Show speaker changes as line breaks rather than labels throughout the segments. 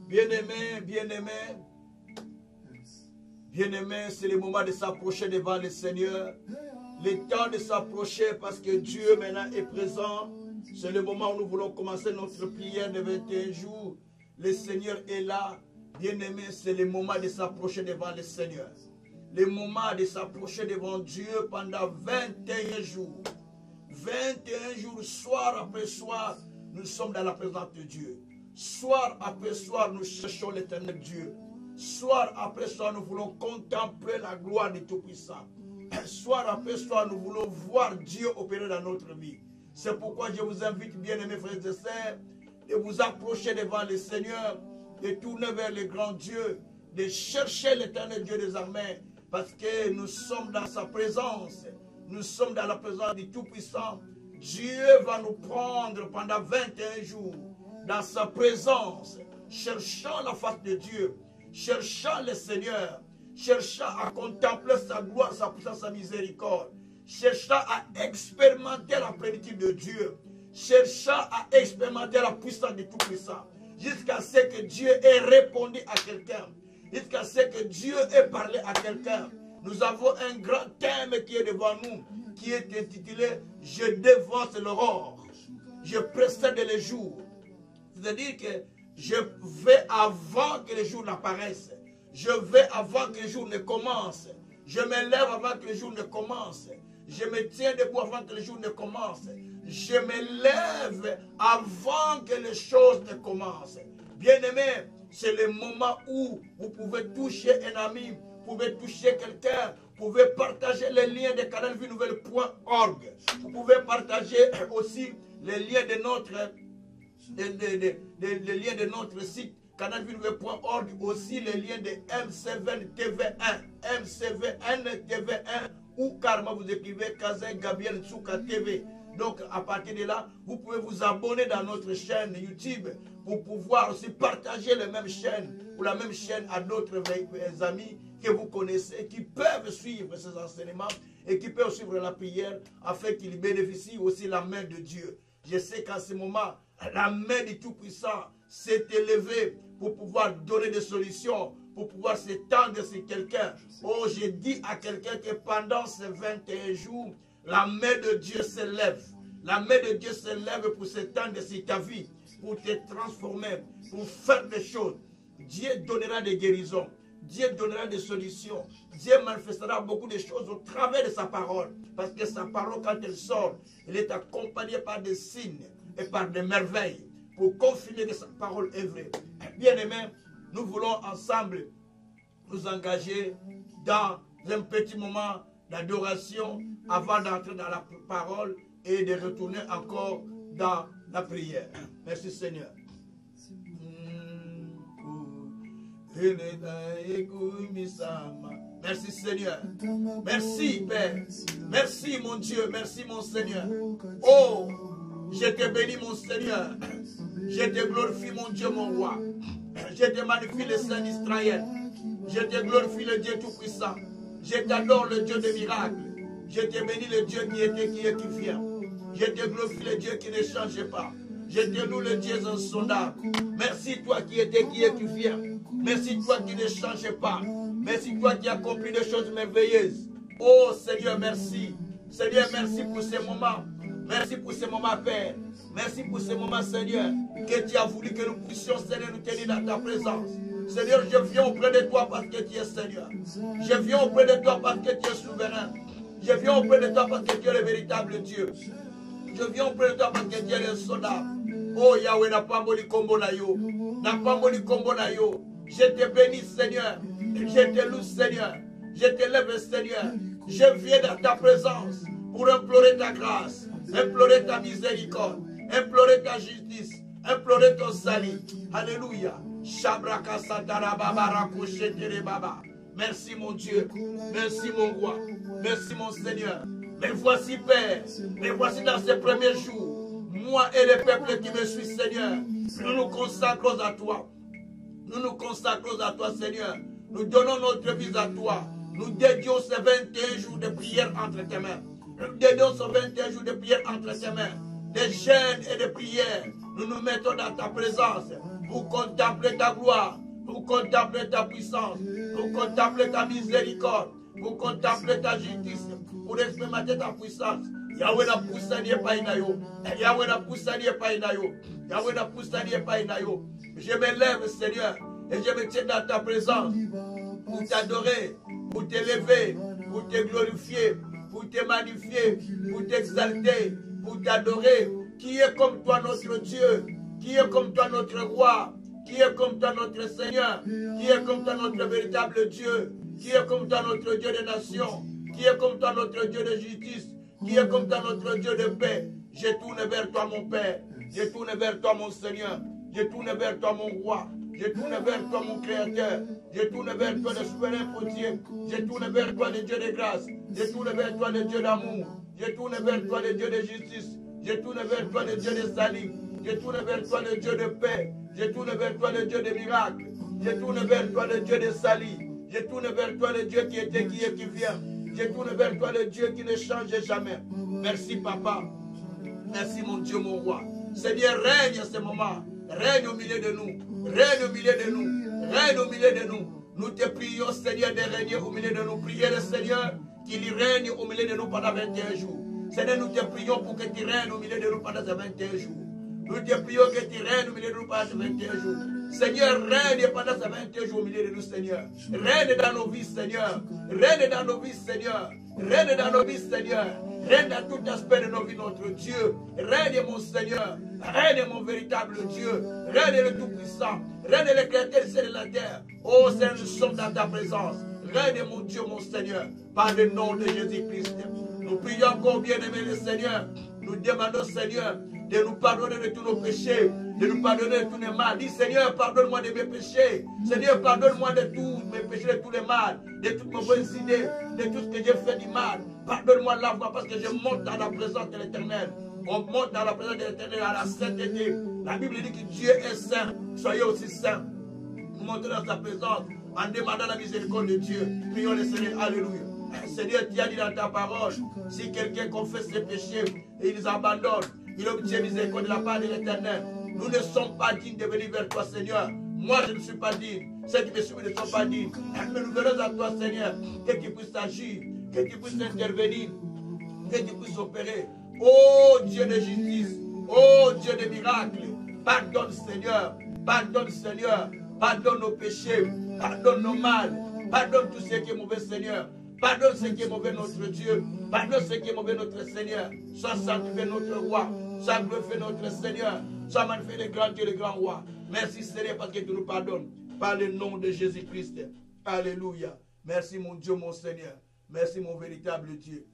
Bien-aimé, bien-aimé, bien-aimé, c'est le moment de s'approcher devant le Seigneur. Le temps de s'approcher parce que Dieu maintenant est présent. C'est le moment où nous voulons commencer notre prière de 21 jours. Le Seigneur est là. Bien-aimé, c'est le moment de s'approcher devant le Seigneur. Le moment de s'approcher devant Dieu pendant 21 jours. 21 jours, soir après soir, nous sommes dans la présence de Dieu. Soir après soir, nous cherchons l'éternel Dieu. Soir après soir, nous voulons contempler la gloire du Tout-Puissant. Soir après soir, nous voulons voir Dieu opérer dans notre vie. C'est pourquoi je vous invite, bien-aimés frères et sœurs, de vous approcher devant le Seigneur, de tourner vers le grand Dieu, de chercher l'éternel Dieu des armées, parce que nous sommes dans sa présence. Nous sommes dans la présence du Tout-Puissant. Dieu va nous prendre pendant 21 jours dans sa présence, cherchant la face de Dieu, cherchant le Seigneur, cherchant à contempler sa gloire, sa puissance, sa miséricorde, cherchant à expérimenter la plénitude de Dieu, cherchant à expérimenter la puissance du Tout-Puissant, jusqu'à ce que Dieu ait répondu à quelqu'un, jusqu'à ce que Dieu ait parlé à quelqu'un. Nous avons un grand thème qui est devant nous, qui est intitulé « Je devance l'aurore, je précède les jours ». C'est-à-dire que je vais avant que les jours n'apparaissent. Je vais avant que les jours ne commencent. Je me lève avant que les jours ne commencent. Je me tiens debout avant que les jours ne commencent. Je me lève avant que les choses ne commencent. Bien-aimé, c'est le moment où vous pouvez toucher un ami, vous pouvez toucher quelqu'un, vous pouvez partager les liens de canalvienouvelle.org. Vous pouvez partager aussi les liens de notre... les liens de notre site canalvienouvelle.org, aussi les liens de MC20 TV1, MC20 TV1 ou carrément vous écrivez Kazin Gabriel Tsuka TV. Donc à partir de là, vous pouvez vous abonner dans notre chaîne YouTube pour pouvoir aussi partager les mêmes chaînes ou la même chaîne à d'autres amis que vous connaissez, qui peuvent suivre ces enseignements et qui peuvent suivre la prière afin qu'ils bénéficient aussi la main de Dieu. Je sais qu'en ce moment, la main du Tout-Puissant s'est élevée pour pouvoir donner des solutions, pour pouvoir s'étendre sur quelqu'un. Oh, j'ai dit à quelqu'un que pendant ces 21 jours, la main de Dieu s'élève. La main de Dieu s'élève pour s'étendre sur ta vie, pour te transformer, pour faire des choses. Dieu donnera des guérisons. Dieu donnera des solutions. Dieu manifestera beaucoup de choses au travers de sa parole. Parce que sa parole, quand elle sort, elle est accompagnée par des signes et par des merveilles pour confirmer que sa parole est vraie. Bien-aimés, nous voulons ensemble nous engager dans un petit moment d'adoration avant d'entrer dans la parole et de retourner encore dans la prière. Merci Seigneur. Merci Seigneur. Merci Père. Merci mon Dieu. Merci mon Seigneur. Oh, je te bénis mon Seigneur. Je te glorifie mon Dieu, mon roi. Je te magnifie le Saint d'Israël. Je te glorifie le Dieu Tout-Puissant. Je t'adore le Dieu des miracles. Je te bénis le Dieu qui était, qui est, qui vient. Je te glorifie le Dieu qui ne change pas. Je te loue le Dieu insondable. Merci toi qui étais, qui est, qui vient. Merci toi qui ne change pas. Merci toi qui accomplis des choses merveilleuses. Oh Seigneur, merci. Seigneur, merci pour ces moments. Merci pour ces moments, Père. Merci pour ces moments, Seigneur, que tu as voulu que nous puissions, Seigneur, nous tenir dans ta présence. Seigneur, je viens auprès de toi parce que tu es Seigneur. Je viens auprès de toi parce que tu es souverain. Je viens auprès de toi parce que tu es le véritable Dieu. Je viens auprès de toi parce que tu es le soldat. Oh Yahweh, n'a pas moli combo na yo. N'a pas moli combo na yo. Je te bénis, Seigneur. Je te loue, Seigneur. Je te lève, Seigneur. Je viens dans ta présence pour implorer ta grâce, implorer ta miséricorde, implorer ta justice, implorer ton salut. Alléluia. Merci mon Dieu. Merci mon roi. Merci mon Seigneur. Mais voici, Père, mais voici dans ces premiers jours, moi et le peuple qui me suit, Seigneur, nous nous consacrons à toi. Nous nous consacrons à toi, Seigneur. Nous donnons notre vie à toi. Nous dédions ces 21 jours de prière entre tes mains. Nous dédions ces 21 jours de prière entre tes mains. Des jeûnes et de prières. Nous nous mettons dans ta présence pour contempler ta gloire, pour contempler ta puissance, pour contempler ta miséricorde, pour contempler ta justice, pour expérimenter ta puissance. Yahweh na poussani epai na yo. Yahweh na poussani epai na yo. Yahweh na poussani epai na yo. Je me lève, Seigneur, et je me tiens dans ta présence pour t'adorer, pour t'élever, pour te glorifier, pour te magnifier, pour t'exalter, pour t'adorer. Qui est comme toi notre Dieu? Qui est comme toi notre roi? Qui est comme toi notre Seigneur? Qui est comme toi notre véritable Dieu? Qui est comme toi notre Dieu des nations? Qui est comme toi notre Dieu de justice? Qui est comme toi notre Dieu de paix? Je tourne vers toi mon Père. Je tourne vers toi mon Seigneur. Je tourne vers toi mon roi. Je tourne vers toi mon Créateur. Je tourne vers toi le souverain potier. Je tourne vers toi le Dieu de grâce. Je tourne vers toi le Dieu d'amour. Je tourne vers toi le Dieu de justice. Je tourne vers toi le Dieu de salut. Je tourne vers toi le Dieu de paix. Je tourne vers toi le Dieu de miracles. Je tourne vers toi le Dieu de salut. Je tourne vers toi le Dieu qui était, qui est, qui vient. Je tourne vers toi le Dieu qui ne change jamais. Merci Papa. Merci mon Dieu, mon roi. Seigneur, règne à ce moment. Règne au milieu de nous. Règne au milieu de nous. Règne au milieu de nous. Nous te prions, Seigneur, de régner au milieu de nous. Priez le Seigneur qu'il règne au milieu de nous pendant 21 jours. Seigneur, nous te prions pour que tu règnes au milieu de nous pendant ces 21 jours. Nous te prions que tu règnes au milieu de nous pendant ces 21 jours. Seigneur, règne pendant ces 21 jours au milieu de nous, Seigneur. Règne dans nos vies, Seigneur. Règne dans nos vies, Seigneur. Règne dans nos vies, Seigneur. Règne dans tout aspect de nos vies, notre Dieu. Règne, mon Seigneur. Règne, mon véritable Dieu. Règne le Tout-Puissant. Règne le Créateur du ciel et de la terre. Oh Seigneur, nous sommes dans ta présence. Règne, mon Dieu, mon Seigneur. Par le nom de Jésus-Christ. Nous prions encore, bien-aimé le Seigneur. Nous demandons, Seigneur, de nous pardonner de tous nos péchés, de nous pardonner de tous les mal. Dis, Seigneur, pardonne-moi de mes péchés. Seigneur, pardonne-moi de tous mes péchés, de tous les mal, de toutes mes bonnes idées, de tout ce que j'ai fait du mal. Pardonne-moi la voix parce que je monte dans la présence de l'Éternel. On monte dans la présence de l'Éternel à la sainteté. La Bible dit que Dieu est saint. Soyez aussi saints. Nous montons dans sa présence en demandant la miséricorde de Dieu. Prions le Seigneur. Alléluia. Seigneur, tu as dit dans ta parole, si quelqu'un confesse ses péchés et il les abandonne, il obtient miséricorde de la part de l'Éternel. Nous ne sommes pas dignes de venir vers toi, Seigneur. Moi, je ne suis pas digne. Ceux qui me suivent ne sont pas dignes. Mais nous venons à toi, Seigneur, que tu puisses agir, que tu puisses intervenir, que tu puisses opérer. Oh Dieu de justice, oh Dieu de miracles, pardonne, Seigneur, pardonne, Seigneur, pardonne nos péchés, pardonne nos mal, pardonne tout ce qui est mauvais, Seigneur. Pardonne ce qui est mauvais, notre Dieu. Pardonne ce qui est mauvais, notre Seigneur. Sois sanctifié, notre roi. Sois glorifié, notre Seigneur. Sois magnifié, le grand Dieu, le grand roi. Merci, Seigneur, parce que tu nous pardonnes. Par le nom de Jésus-Christ. Alléluia. Merci, mon Dieu, mon Seigneur. Merci, mon véritable Dieu.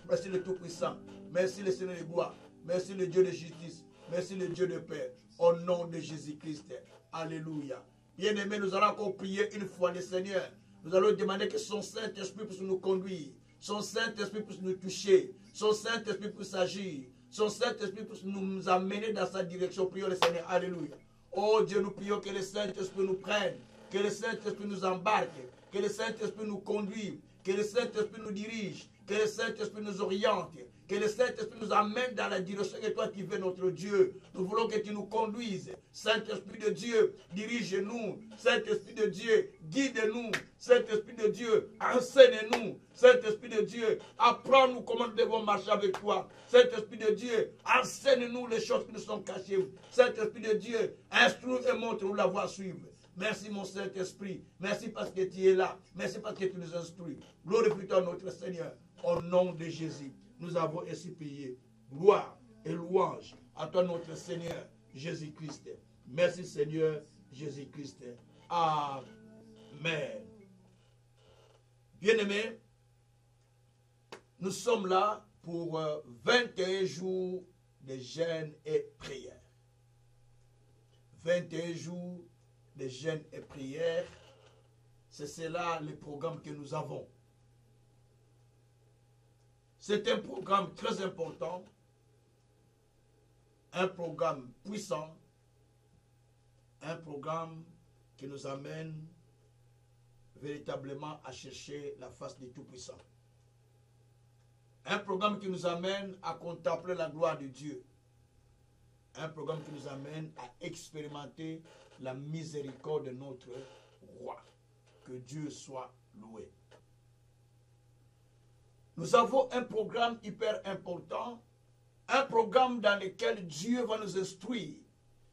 Merci, le Tout-Puissant. Merci, le Seigneur de gloire. Merci, le Dieu de justice. Merci, le Dieu de paix. Au nom de Jésus-Christ. Alléluia. Bien-aimés, nous allons encore prier une fois le Seigneur. Nous allons demander que son Saint-Esprit puisse nous conduire, son Saint-Esprit puisse nous toucher, son Saint-Esprit puisse agir, son Saint-Esprit puisse nous amener dans sa direction. Prions le Seigneur. Alléluia. Oh Dieu, nous prions que le Saint-Esprit nous prenne, que le Saint-Esprit nous embarque, que le Saint-Esprit nous conduise, que le Saint-Esprit nous dirige, que le Saint-Esprit nous oriente, que le Saint-Esprit nous amène dans la direction que toi tu veux, notre Dieu. Nous voulons que tu nous conduises. Saint-Esprit de Dieu, dirige-nous. Saint-Esprit de Dieu, guide-nous. Saint-Esprit de Dieu, enseigne-nous. Saint-Esprit de Dieu, apprends-nous comment nous devons marcher avec toi. Saint-Esprit de Dieu, enseigne-nous les choses qui nous sont cachées. Saint-Esprit de Dieu, instruis et montre-nous la voie à suivre. Merci mon Saint-Esprit. Merci parce que tu es là. Merci parce que tu nous instruis. Glorifie-toi notre Seigneur. Au nom de Jésus, nous avons ainsi prié. Gloire et louange à toi notre Seigneur Jésus-Christ. Merci Seigneur Jésus-Christ. Amen. Bien-aimés, nous sommes là pour 21 jours de jeûne et prière. 21 jours de jeûne et prière, c'est cela le programme que nous avons. C'est un programme très important, un programme puissant, un programme qui nous amène véritablement à chercher la face du Tout-Puissant. Un programme qui nous amène à contempler la gloire de Dieu. Un programme qui nous amène à expérimenter la miséricorde de notre roi. Que Dieu soit loué. Nous avons un programme hyper important, un programme dans lequel Dieu va nous instruire,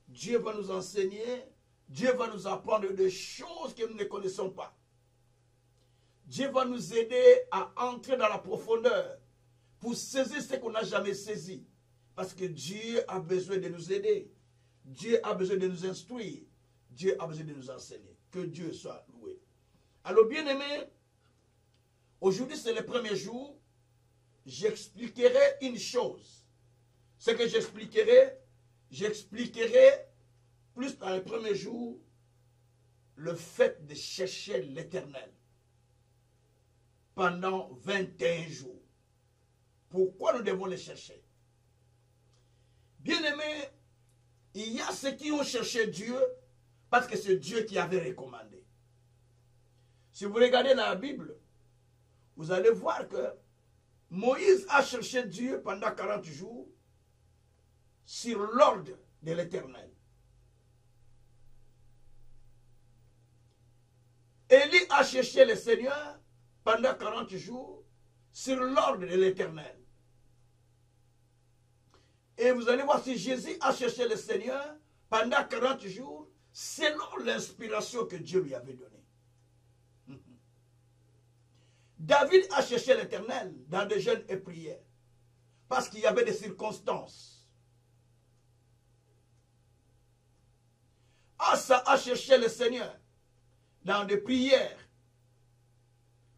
Dieu va nous enseigner, Dieu va nous apprendre des choses que nous ne connaissons pas. Dieu va nous aider à entrer dans la profondeur pour saisir ce qu'on n'a jamais saisi. Parce que Dieu a besoin de nous aider. Dieu a besoin de nous instruire. Dieu a besoin de nous enseigner. Que Dieu soit loué. Alors, bien-aimés, aujourd'hui, c'est le premier jour. J'expliquerai une chose. Ce que j'expliquerai plus dans le premier jour, le fait de chercher l'Éternel pendant 21 jours. Pourquoi nous devons le chercher? Bien-aimés, il y a ceux qui ont cherché Dieu parce que c'est Dieu qui avait recommandé. Si vous regardez dans la Bible, vous allez voir que Moïse a cherché Dieu pendant 40 jours sur l'ordre de l'Éternel. Élie a cherché le Seigneur pendant 40 jours sur l'ordre de l'Éternel. Et vous allez voir si Jésus a cherché le Seigneur pendant 40 jours selon l'inspiration que Dieu lui avait donnée. David a cherché l'Éternel dans des jeûnes et prières parce qu'il y avait des circonstances. Asa a cherché le Seigneur dans des prières.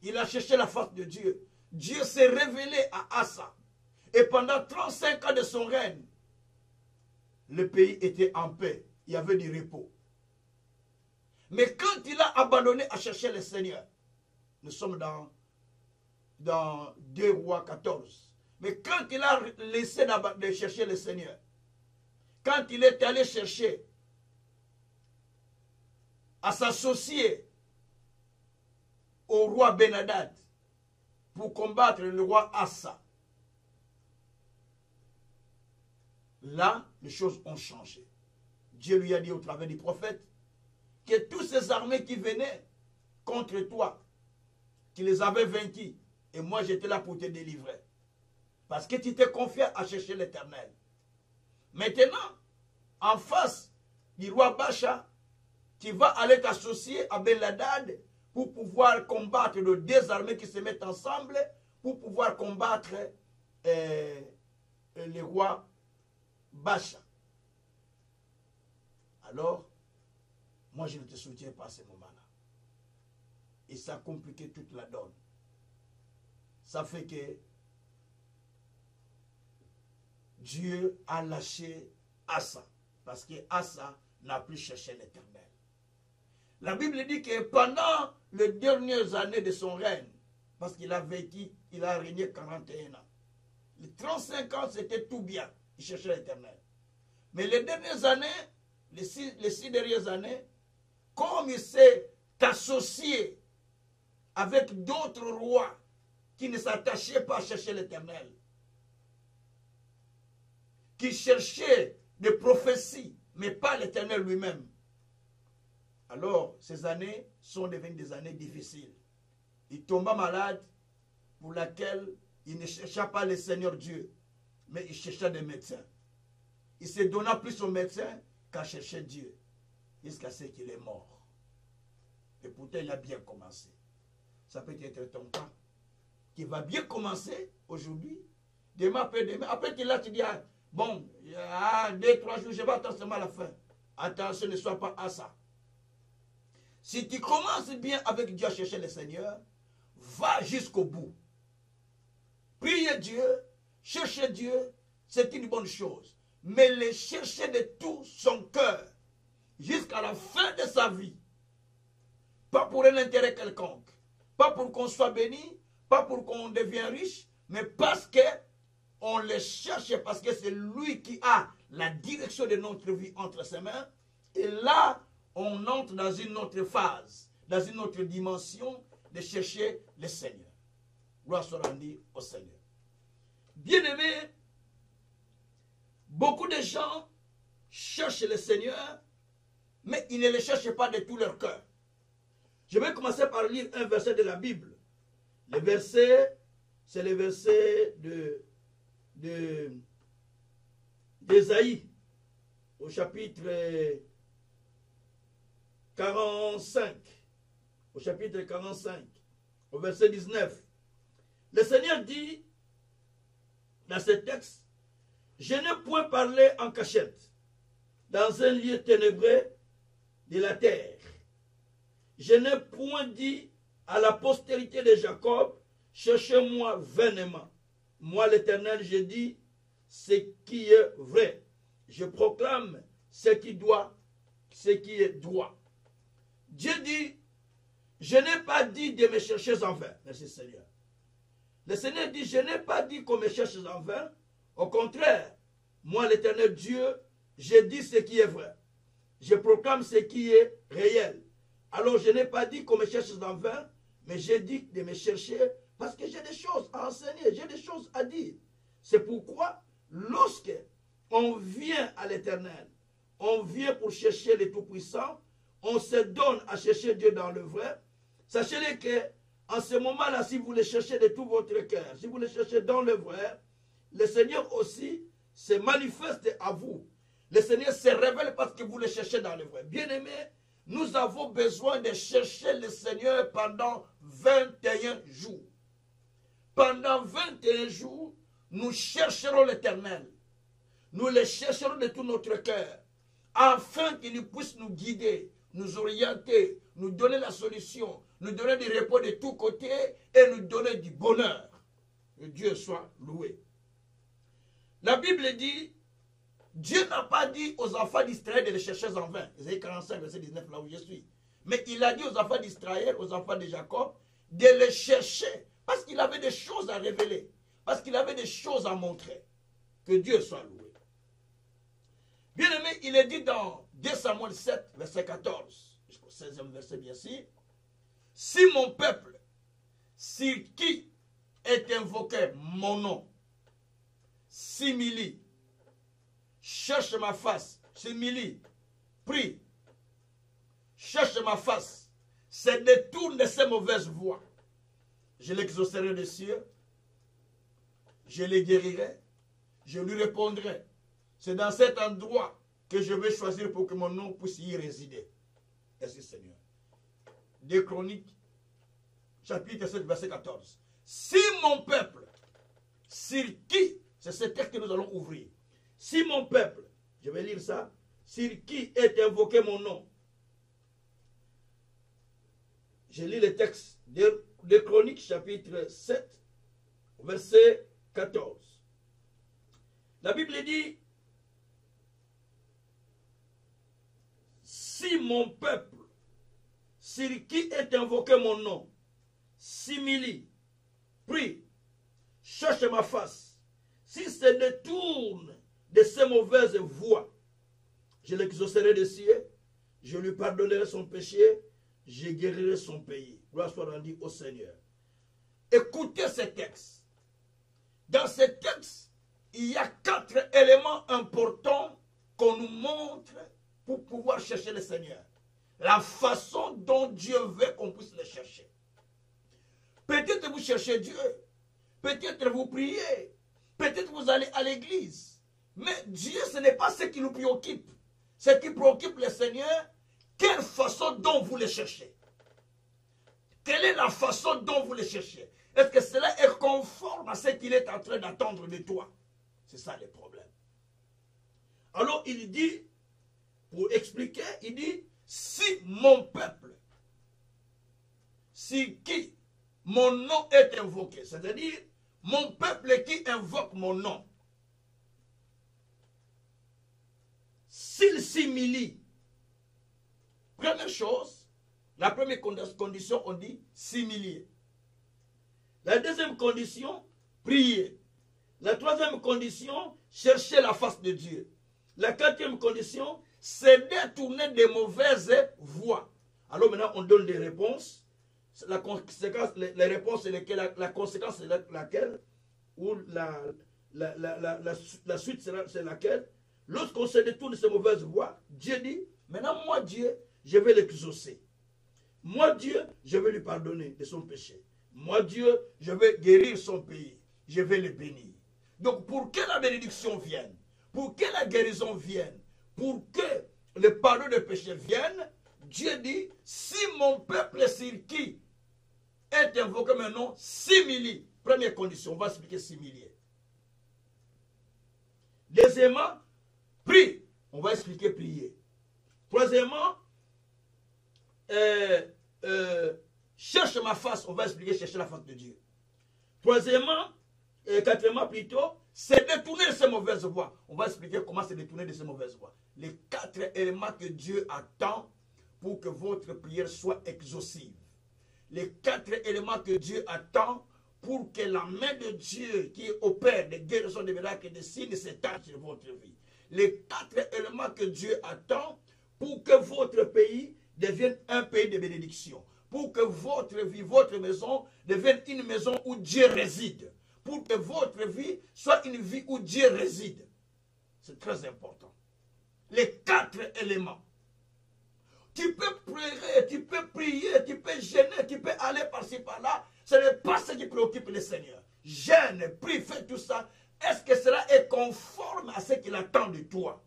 Il a cherché la face de Dieu. Dieu s'est révélé à Asa. Et pendant 35 ans de son règne, le pays était en paix. Il y avait du repos. Mais quand il a abandonné à chercher le Seigneur, nous sommes dans 2 Rois 14. Mais quand il a laissé de chercher le Seigneur, quand il est allé chercher à s'associer au roi Ben-Hadad pour combattre le roi Asa, là, les choses ont changé. Dieu lui a dit au travers du prophète que toutes ces armées qui venaient contre toi, qu'il les avait vaincus, et moi j'étais là pour te délivrer. Parce que tu t'es confié à chercher l'Éternel. Maintenant, en face du roi Bacha, tu vas aller t'associer à Ben-Hadad pour pouvoir combattre les deux armées qui se mettent ensemble, pour pouvoir combattre le roi Bacha. Alors, moi je ne te soutiens pas à ce moment-là. Et ça a compliqué toute la donne. Ça fait que Dieu a lâché Asa. Parce que Asa n'a plus cherché l'Éternel. La Bible dit que pendant les dernières années de son règne, parce qu'il a vécu, il a régné 41 ans. Les 35 ans, c'était tout bien. Il cherchait l'Éternel. Mais les dernières années, les six dernières années, comme il s'est associé avec d'autres rois qui ne s'attachaient pas à chercher l'Éternel, qui cherchaient des prophéties, mais pas l'Éternel lui-même, alors ces années sont devenues des années difficiles. Il tomba malade, pour laquelle il ne chercha pas le Seigneur Dieu, mais il chercha des médecins. Il se donna plus aux médecins qu'à chercher Dieu, jusqu'à ce qu'il est mort. Et pourtant, il a bien commencé. Ça peut être ton cas, qui va bien commencer aujourd'hui, demain après demain. Après qu'il a, tu dis, ah, bon, il y a 2-3 jours, je vais attendre seulement la fin. Attention, ne sois pas à ça. Si tu commences bien avec Dieu à chercher le Seigneur, va jusqu'au bout. Priez Dieu, chercher Dieu, c'est une bonne chose. Mais le chercher de tout son cœur, jusqu'à la fin de sa vie. Pas pour un intérêt quelconque. Pas pour qu'on soit béni, pas pour qu'on devienne riche, mais parce qu'on le cherche, parce que c'est lui qui a la direction de notre vie entre ses mains. Et là on entre dans une autre phase, dans une autre dimension de chercher le Seigneur. Gloire soit rendue au Seigneur. Bien-aimés, beaucoup de gens cherchent le Seigneur, mais ils ne le cherchent pas de tout leur cœur. Je vais commencer par lire un verset de la Bible. Le verset, c'est le verset d'Ésaïe, au chapitre 45. Au chapitre 45, au verset 19. Le Seigneur dit, dans ce texte, « Je n'ai point parlé en cachette, dans un lieu ténébreux de la terre. Je n'ai point dit à la postérité de Jacob, cherchez-moi vainement. Moi, l'Éternel, je dis ce qui est vrai. Je proclame ce qui est droit. » Dieu dit, je n'ai pas dit de me chercher en vain. Merci Seigneur. Le Seigneur dit, je n'ai pas dit qu'on me cherche en vain. Au contraire, moi, l'Éternel Dieu, je dis ce qui est vrai. Je proclame ce qui est réel. Alors, je n'ai pas dit qu'on me cherche en vain, mais j'ai dit de me chercher parce que j'ai des choses à enseigner, j'ai des choses à dire. C'est pourquoi, lorsque on vient à l'Éternel, on vient pour chercher le Tout-Puissant, on se donne à chercher Dieu dans le vrai. Sachez-le que en ce moment-là, si vous le cherchez de tout votre cœur, si vous le cherchez dans le vrai, le Seigneur aussi se manifeste à vous. Le Seigneur se révèle parce que vous le cherchez dans le vrai. Bien-aimés, nous avons besoin de chercher le Seigneur pendant 21 jours. Pendant 21 jours, nous chercherons l'Éternel. Nous le chercherons de tout notre cœur, afin qu'il puisse nous guider, nous orienter, nous donner la solution, nous donner des repos de tous côtés et nous donner du bonheur. Que Dieu soit loué. La Bible dit, Dieu n'a pas dit aux enfants d'Israël de les chercher en vain. Ésaïe 45, verset 19, là où je suis. Mais il a dit aux enfants d'Israël, aux enfants de Jacob, de les chercher. Parce qu'il avait des choses à révéler. Parce qu'il avait des choses à montrer. Que Dieu soit loué. Bien aimé, il est dit dans 2 Samuel 7, verset 14, jusqu'au 16e verset bien sûr. Si mon peuple, si qui est invoqué mon nom, s'humilie, cherche ma face, s'humilie, prie, cherche ma face, se détourne de ces mauvaises voies, je l'exaucerai des cieux, je les guérirai, je lui répondrai. C'est dans cet endroit que je vais choisir pour que mon nom puisse y résider. Merci Seigneur. 2 Chroniques, chapitre 7, verset 14. Si mon peuple, sur qui, c'est ce texte que nous allons ouvrir. Si mon peuple, je vais lire ça, sur qui est invoqué mon nom. Je lis le texte de Chroniques, chapitre 7, verset 14. La Bible dit, si mon peuple, sur qui est invoqué mon nom, s'humilie, prie, cherche ma face, s'il se détourne de ses mauvaises voies, je l'exaucerai des cieux, je lui pardonnerai son péché, je guérirai son pays. Gloire soit rendue au Seigneur. Écoutez ce texte. Dans ce texte, il y a 4 éléments importants qu'on nous montre pour pouvoir chercher le Seigneur. La façon dont Dieu veut qu'on puisse le chercher. Peut-être vous cherchez Dieu. Peut-être vous priez. Peut-être vous allez à l'église. Mais Dieu, ce n'est pas ce qui nous préoccupe. Ce qui préoccupe le Seigneur, quelle façon dont vous le cherchez. Quelle est la façon dont vous le cherchez? Est-ce que cela est conforme à ce qu'il est en train d'attendre de toi? C'est ça le problème. Alors il dit, pour expliquer, il dit, si mon peuple, si qui mon nom est invoqué, c'est-à-dire mon peuple qui invoque mon nom, s'il s'humilie, première chose, la première condition, on dit s'humilier. La deuxième condition, prier. La troisième condition, chercher la face de Dieu. La quatrième condition, c'est détourner des mauvaises voies. Alors maintenant, on donne des réponses. La conséquence, les réponses, c'est lesquelles, la conséquence, c'est laquelle, ou la suite, c'est laquelle. Lorsqu'on se détourne de ces mauvaises voies, Dieu dit, maintenant, moi, Dieu, je vais l'exaucer. Moi, Dieu, je vais lui pardonner de son péché. Moi, Dieu, je vais guérir son pays. Je vais le bénir. Donc, pour que la bénédiction vienne, pour que la guérison vienne, pour que le pardon des péchés vienne, Dieu dit, si mon peuple sur qui est invoqué maintenant, s'humilie. Première condition, on va expliquer s'humilier. Deuxièmement, prie. On va expliquer prier. Troisièmement, cherche ma face. On va expliquer chercher la face de Dieu. Troisièmement, quatrièmement plutôt, c'est détourner de ces mauvaises voies. On va expliquer comment c'est détourner de ces mauvaises voies. Les 4 éléments que Dieu attend pour que votre prière soit exaucive. Les 4 éléments que Dieu attend pour que la main de Dieu qui opère des guérisons, des miracles et des signes s'étende sur votre vie. Les 4 éléments que Dieu attend pour que votre pays devienne un pays de bénédiction. Pour que votre vie, votre maison devienne une maison où Dieu réside. Pour que votre vie soit une vie où Dieu réside. C'est très important. Les 4 éléments. Tu peux prier, tu peux gêner, tu peux aller par-ci, par-là. Ce n'est pas ce qui préoccupe le Seigneur. Gêne, prie, fais tout ça. Est-ce que cela est conforme à ce qu'il attend de toi?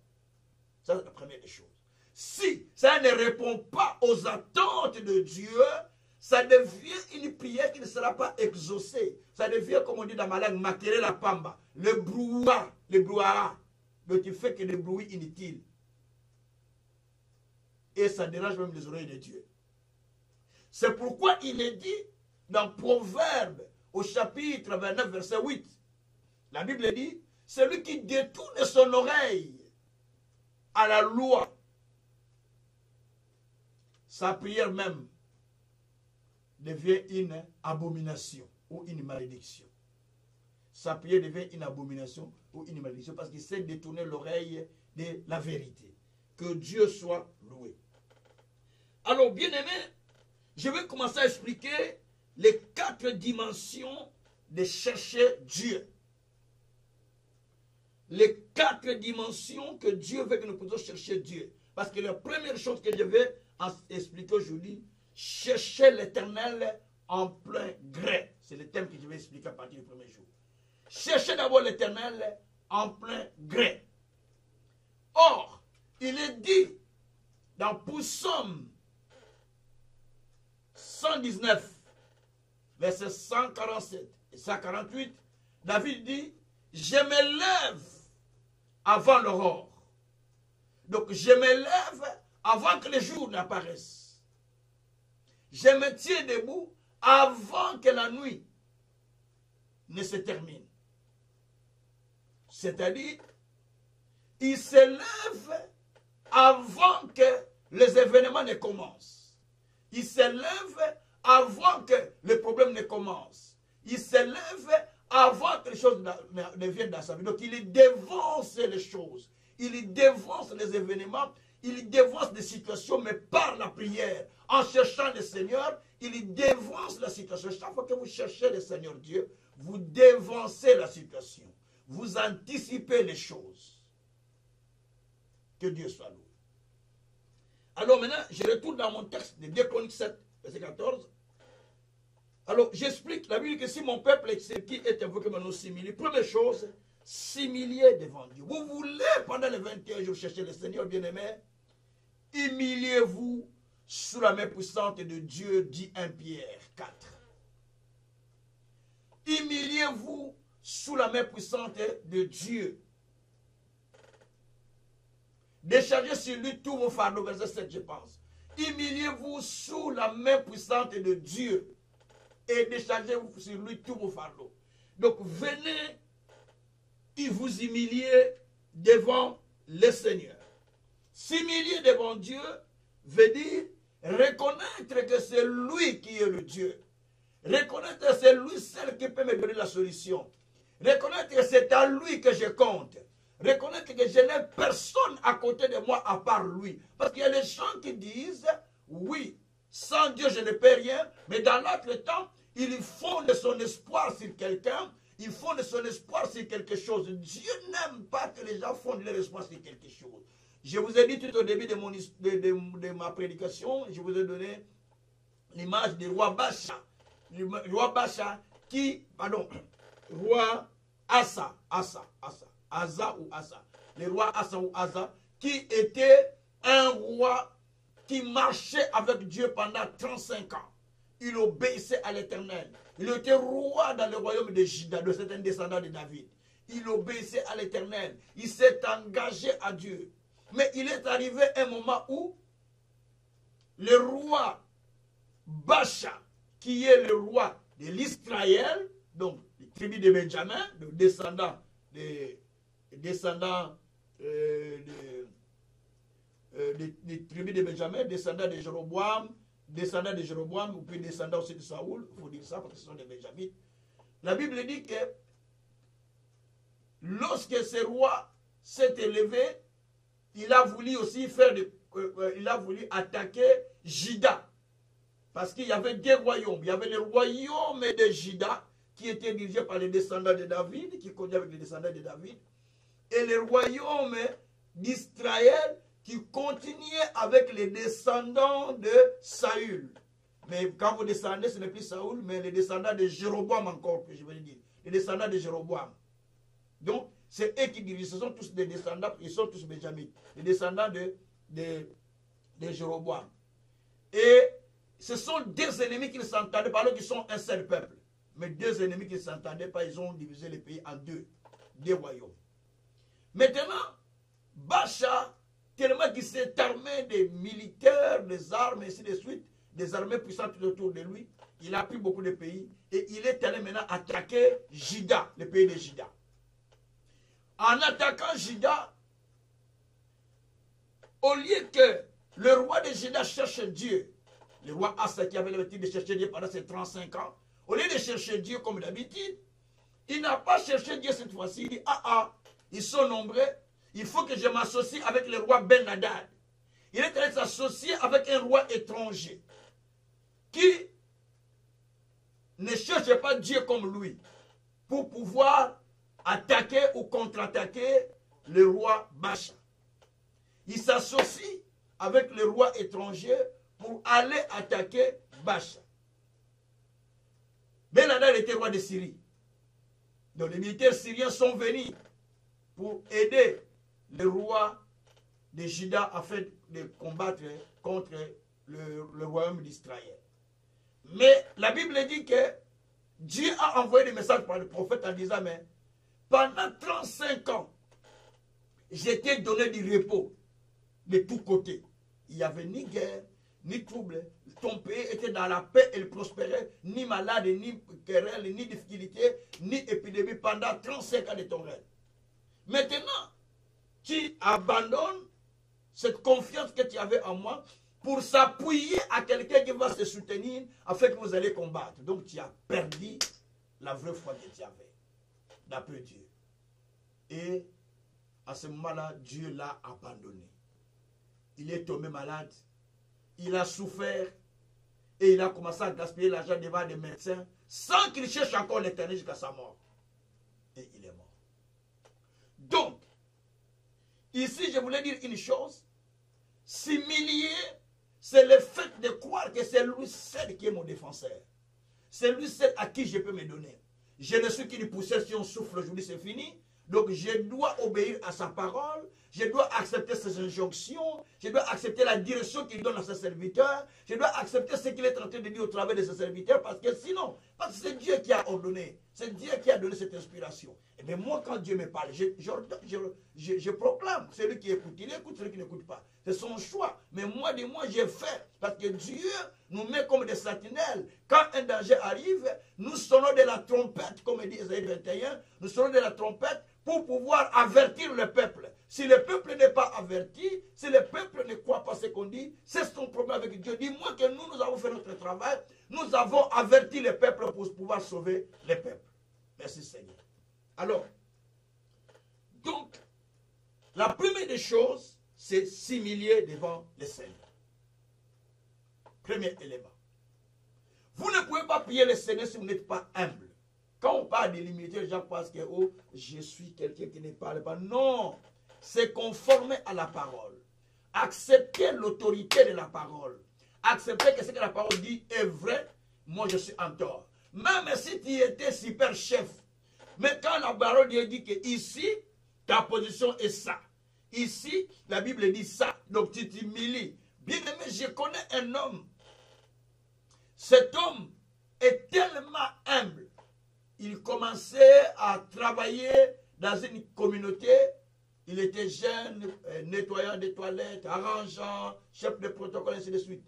Ça, c'est la première des choses. Si ça ne répond pas aux attentes de Dieu, ça devient une prière qui ne sera pas exaucée. Ça devient, comme on dit dans ma langue, makere la pamba, le brouhaha. Donc tu fais que des bruits inutiles. Et ça dérange même les oreilles de Dieu. C'est pourquoi il est dit dans Proverbe, au chapitre 29, verset 8. La Bible dit, celui qui détourne son oreille à la loi, sa prière même devient une abomination ou une malédiction. Sa prière devient une abomination ou une malédiction parce qu'il sait détourner l'oreille de la vérité. Que Dieu soit loué. Alors, bien aimé, je vais commencer à expliquer les 4 dimensions de chercher Dieu. Les 4 dimensions que Dieu veut que nous puissions chercher Dieu. Parce que la première chose que je vais expliquer aujourd'hui, chercher l'Éternel en plein gré. C'est le thème que je vais expliquer à partir du premier jour. Cherchez d'abord l'Éternel en plein gré. Or, il est dit dans Psaume 119, versets 147 et 148, David dit, je me lève avant l'aurore. Donc, je me lève avant que le jour n'apparaisse. Je me tiens debout avant que la nuit ne se termine. C'est-à-dire, il se lève avant que les événements ne commencent. Il se lève avant que le problème ne commence. Il se lève avant que les choses ne viennent dans sa vie. Donc il dévance les choses. Il dévance les événements. Il dévance des situations, mais par la prière. En cherchant le Seigneur, il dévance la situation. Chaque fois que vous cherchez le Seigneur Dieu, vous dévancez la situation. Vous anticipez les choses. Que Dieu soit loué. Alors maintenant, je retourne dans mon texte de 2 Chroniques 7, verset 14. Alors, j'explique la Bible que si mon peuple qui est invoqué maintenant s'humilie, première chose, s'humilier devant Dieu. Vous voulez, pendant les 21 jours, chercher le Seigneur bien-aimé, humiliez-vous sous la main puissante de Dieu, dit 1 Pierre 4. Humiliez-vous sous la main puissante de Dieu. Déchargez sur lui tous vos fardeaux, verset 7, je pense. Humiliez-vous sous la main puissante de Dieu et déchargez sur lui tous vos fardeaux. Donc venez et vous humilier devant le Seigneur. S'humilier devant Dieu veut dire reconnaître que c'est lui qui est le Dieu. Reconnaître que c'est lui seul qui peut me donner la solution. Reconnaître que c'est à lui que je compte. reconnaître que je n'ai personne à côté de moi à part lui. Parce qu'il y a des gens qui disent, oui, sans Dieu je ne peux rien, mais dans notre temps, ils fondent son espoir sur quelqu'un, ils fondent son espoir sur quelque chose. Dieu n'aime pas que les gens fondent leur espoir sur quelque chose. Je vous ai dit tout au début de ma prédication, je vous ai donné l'image du roi Bacha. Le roi Bacha qui, pardon, roi Asa, le roi Asa ou Asa, qui était un roi qui marchait avec Dieu pendant 35 ans. Il obéissait à l'Éternel. Il était roi dans le royaume de Juda, de certains descendants de David. Il obéissait à l'Éternel. Il s'est engagé à Dieu. Mais il est arrivé un moment où le roi Bacha, qui est le roi de l'Israël, donc les tribus de Benjamin, le descendant des tribus de Benjamin, descendants de Jéroboam, ou puis descendants aussi de Saoul, il faut dire ça parce que ce sont des Benjamites. La Bible dit que lorsque ce roi s'est élevé, il a voulu aussi il a voulu attaquer Juda. Parce qu'il y avait deux royaumes. Il y avait le royaume de Juda, qui était dirigé par les descendants de David, qui connaît avec les descendants de David, et le royaume d'Israël, qui continuait avec les descendants de Saül. Mais quand vous descendez, ce n'est plus Saül, mais les descendants de Jéroboam encore, que je veux dire. Les descendants de Jéroboam. Donc, c'est eux qui dirigent. Ce sont tous des descendants, ils sont tous benjamites. Les descendants de Jéroboam. Et ce sont deux ennemis qui ne s'entendaient pas, alors qu'ils sont un seul peuple. Mais deux ennemis qui ne s'entendaient pas, ils ont divisé le pays en deux royaumes. Maintenant, Bacha, tellement qu'il s'est armé des militaires, des armes, et ainsi de suite, des armées puissantes tout autour de lui, il a pris beaucoup de pays, et il est allé maintenant attaquer Juda, le pays de Juda. En attaquant Juda, au lieu que le roi de Juda cherche Dieu, le roi Asa qui avait l'habitude de chercher Dieu pendant ses 35 ans, au lieu de chercher Dieu comme d'habitude, il n'a pas cherché Dieu cette fois-ci. Il dit, ils sont nombreux, il faut que je m'associe avec le roi Ben-Hadad. Il est allé s'associer avec un roi étranger qui ne cherche pas Dieu comme lui pour pouvoir attaquer ou contre-attaquer le roi Bacha. Il s'associe avec le roi étranger pour aller attaquer Bacha. Ben-Hadad était roi de Syrie. Donc les militaires syriens sont venus pour aider le roi de Juda afin de combattre contre le royaume d'Israël. Mais la Bible dit que Dieu a envoyé des messages par le prophète en disant, mais pendant 35 ans, j'étais donné du repos de tous côtés. Il n'y avait ni guerre, ni trouble. Ton pays était dans la paix et il prospérait, ni malade, ni querelle, ni difficulté, ni épidémie pendant 35 ans de ton règne. Maintenant, tu abandonnes cette confiance que tu avais en moi pour s'appuyer à quelqu'un qui va se soutenir afin que vous allez combattre. Donc tu as perdu la vraie foi que tu avais, d'après Dieu. Et à ce moment-là, Dieu l'a abandonné. Il est tombé malade, il a souffert et il a commencé à gaspiller l'argent devant des médecins sans qu'il cherche encore l'Éternel jusqu'à sa mort. Et il est mort. Donc, ici, je voulais dire une chose. S'humilier, c'est le fait de croire que c'est lui seul qui est mon défenseur. C'est lui seul à qui je peux me donner. Je ne suis qu'une poussière, si on souffle aujourd'hui, c'est fini. Donc, je dois obéir à sa parole. Je dois accepter ses injonctions. Je dois accepter la direction qu'il donne à ses serviteurs. Je dois accepter ce qu'il est en train de dire au travers de ses serviteurs. Parce que sinon, parce que c'est Dieu qui a ordonné. C'est Dieu qui a donné cette inspiration. Et bien moi, quand Dieu me parle, je proclame. Celui qui écoute, il écoute. Celui qui n'écoute pas, c'est son choix. Mais moi, j'ai fait. Parce que Dieu nous met comme des sentinelles. Quand un danger arrive, nous sonnons de la trompette, comme dit Ésaïe 21. Nous sonnons de la trompette pour pouvoir avertir le peuple. Si le peuple n'est pas averti, si le peuple ne croit pas ce qu'on dit, c'est son problème avec Dieu. Dis-moi que nous avons fait notre travail, nous avons averti le peuple pour pouvoir sauver le peuple. Merci Seigneur. Alors, donc, La première des choses, c'est s'humilier devant le Seigneur. Premier élément. Vous ne pouvez pas prier le Seigneur si vous n'êtes pas humble. Quand on parle de l'humilité, les gens pensent que oh, je suis quelqu'un qui ne parle pas. Non, c'est conformer à la parole. Accepter l'autorité de la parole. Accepter que ce que la parole dit est vrai, moi je suis en tort. Même si tu étais super chef, mais quand la parole dit que ici, ta position est ça. Ici, la Bible dit ça. Donc tu t'humilies. Bien aimé, je connais un homme. Cet homme est tellement humble. Il commençait à travailler dans une communauté. Il était jeune, nettoyant des toilettes, arrangeant, chef de protocole, ainsi de suite.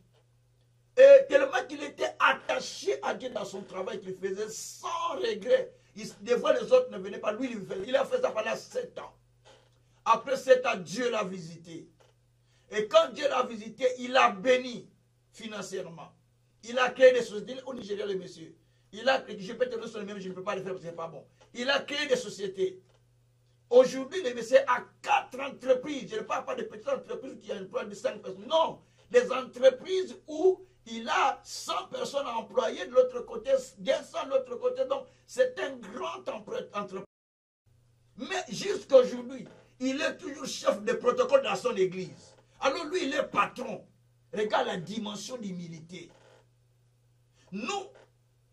Et tellement qu'il était attaché à Dieu dans son travail qu'il faisait sans regret. Des fois, les autres ne venaient pas. Lui, il a fait ça pendant 7 ans. Après 7 ans, Dieu l'a visité. Et quand Dieu l'a visité, il a béni financièrement. Il a créé des sociétés. Au Nigeria, le monsieur. Je peux te donner son même, je ne peux pas le faire parce que ce n'est pas bon. Il a créé des sociétés. Aujourd'hui, le monsieur a 4 entreprises. Je ne parle pas de petites entreprises qui ont un emploi de 5 personnes. Non, des entreprises où il a 100 personnes à employer de l'autre côté, 200 de l'autre côté. Donc, c'est un grand entreprise. Mais jusqu'à aujourd'hui, il est toujours chef de protocole dans son église. Alors lui, il est patron. Regarde la dimension d'humilité. Nous,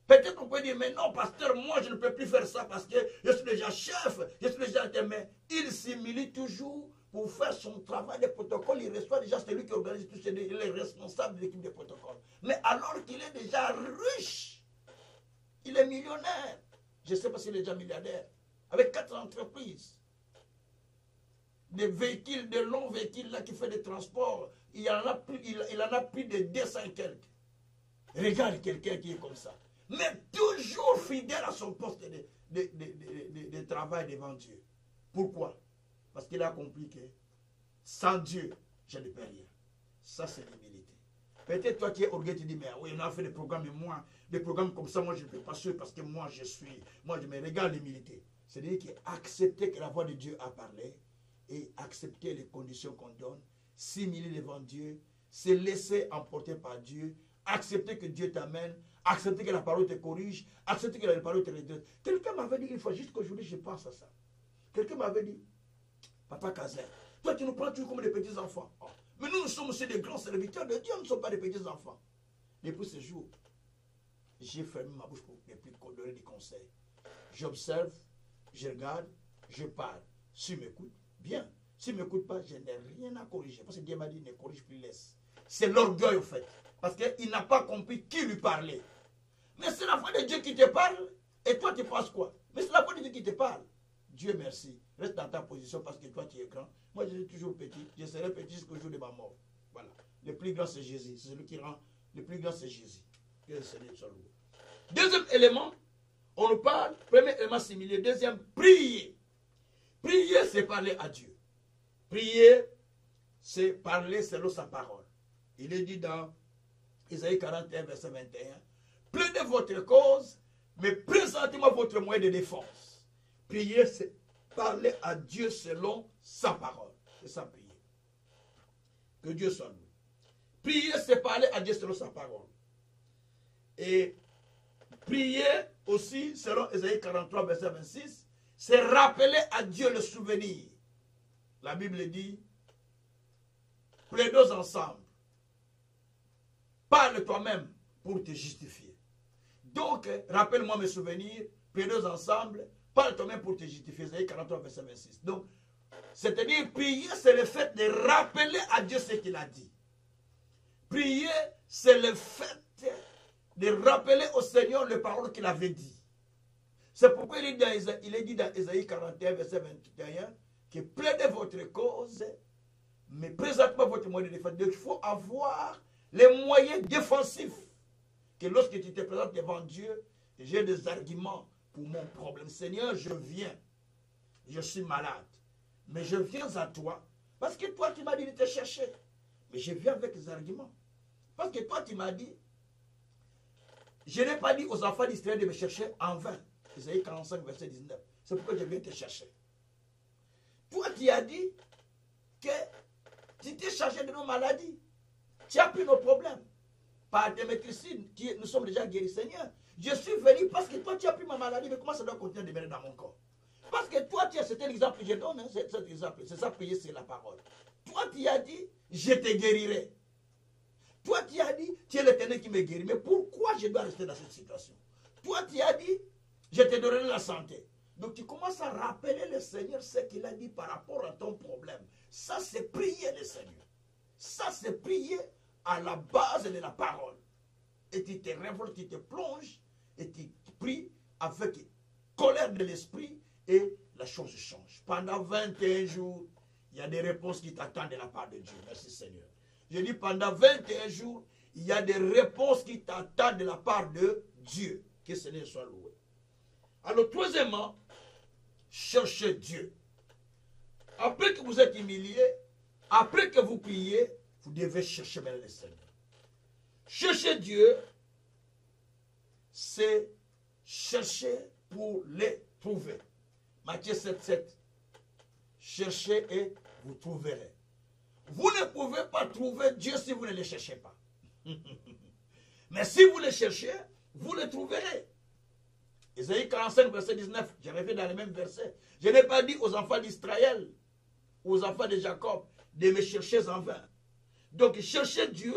peut-être on peut dire, mais non, pasteur, moi je ne peux plus faire ça parce que je suis déjà chef, je suis déjà... Mais il s'humilie toujours pour faire son travail de protocole. Il reçoit déjà celui qui organise tout ça, il est responsable de l'équipe de protocole. Mais alors qu'il est déjà riche, il est millionnaire. Je ne sais pas s'il est déjà milliardaire. Avec 4 entreprises. Des véhicules, de longs véhicules là qui fait des transports. Il en a plus de 200 quelques. Regarde quelqu'un qui est comme ça. Mais toujours fidèle à son poste de travail devant Dieu. Pourquoi? Parce qu'il a compris que sans Dieu, je ne peux rien. Ça, c'est l'humilité. Peut-être toi qui es orgueilleux, tu dis, mais oui, on a fait des programmes, mais moi, des programmes comme ça, moi, je ne peux pas suivre parce que moi, je me regarde l'humilité. C'est-à-dire qu'accepter que la voix de Dieu a parlé et accepter les conditions qu'on donne, s'humilier devant Dieu, se laisser emporter par Dieu, accepter que Dieu t'amène, accepter que la parole te corrige, accepter que la parole te redresse. Quelqu'un m'avait dit une fois, jusqu'aujourd'hui, je pense à ça. Quelqu'un m'avait dit, Papa Kazer, toi tu nous prends toujours comme des petits enfants. Oh. Mais nous sommes aussi des grands serviteurs de Dieu, nous ne sommes pas des petits enfants. Depuis ce jour, j'ai fermé ma bouche pour ne plus donner des conseils. J'observe, je regarde, je parle. Si m'écoute, bien. Si ne m'écoute pas, je n'ai rien à corriger. Parce que Dieu m'a dit, ne corrige plus, laisse. C'est l'orgueil au fait. Parce qu'il n'a pas compris qui lui parlait. Mais c'est la voix de Dieu qui te parle. Et toi, tu penses quoi? Mais c'est la voix de Dieu qui te parle. Dieu merci. Reste dans ta position parce que toi, tu es grand. Moi, je suis toujours petit. Je serai petit jusqu'au jour de ma mort. Voilà. Le plus grand, c'est Jésus. C'est celui qui rend. Le plus grand, c'est Jésus. Que le Seigneur soit loué. Deuxième élément, on nous parle. Premier élément similaire. Deuxième, prier. Prier, c'est parler à Dieu. Prier, c'est parler selon sa parole. Il est dit dans Isaïe 41, verset 21. Prenez votre cause, mais présentez-moi votre moyen de défense. Prier, c'est parler à Dieu selon sa parole. C'est ça, prier. Que Dieu soit loué. Prier, c'est parler à Dieu selon sa parole. Et prier aussi, selon Isaïe 43, verset 26, c'est rappeler à Dieu le souvenir. La Bible dit, plaidons ensemble. Parle toi-même pour te justifier. Donc, rappelle-moi mes souvenirs, plaidons ensemble, parle toi-même pour te justifier. Isaïe 43, verset 26. Donc, c'est-à-dire, prier, c'est le fait de rappeler à Dieu ce qu'il a dit. Prier, c'est le fait de rappeler au Seigneur les paroles qu'il avait dit. C'est pourquoi il est dit dans Isaïe 41, verset 21, que plaidez votre cause, mais présentement votre moyen de défense. Donc, il faut avoir les moyens défensifs. Que lorsque tu te présentes devant Dieu, j'ai des arguments pour mon problème. Seigneur, je viens. Je suis malade. Mais je viens à toi. Parce que toi, tu m'as dit de te chercher. Mais je viens avec des arguments. Parce que toi, tu m'as dit, je n'ai pas dit aux enfants d'Israël de me chercher en vain. Isaïe 45, verset 19. C'est pourquoi je viens te chercher. Toi, tu as dit, que tu t'es chargé de nos maladies. Tu as pris nos problèmes. Par Démétricine, nous sommes déjà guéris, Seigneur. Je suis venu parce que toi, tu as pris ma maladie, mais comment ça doit continuer de demeurer dans mon corps? Parce que toi, c'était l'exemple que je donne, hein, cet exemple. C'est ça, prier, c'est la parole. Toi, tu as dit, je te guérirai. Toi, tu as dit, tu es l'Éternel qui me guérit. Mais pourquoi je dois rester dans cette situation? Toi, tu as dit, je te donnerai la santé. Donc, tu commences à rappeler le Seigneur ce qu'il a dit par rapport à ton problème. Ça, c'est prier le Seigneur. Ça, c'est prier à la base de la parole. Et tu te révoltes, tu te plonges, et tu pries avec colère de l'esprit, et la chose change. Pendant 21 jours, il y a des réponses qui t'attendent de la part de Dieu. Merci Seigneur. Je dis pendant 21 jours, il y a des réponses qui t'attendent de la part de Dieu. Que le Seigneur soit loué. Alors, troisièmement, cherchez Dieu. Après que vous êtes humilié, après que vous priez, vous devez chercher le Seigneur. Chercher Dieu, c'est chercher pour les trouver. Matthieu 7,7. Cherchez et vous trouverez. Vous ne pouvez pas trouver Dieu si vous ne le cherchez pas. Mais si vous le cherchez, vous le trouverez. Isaïe 45, verset 19, je reviens dans le même verset. Je n'ai pas dit aux enfants d'Israël, aux enfants de Jacob, de me chercher en vain. Donc chercher Dieu,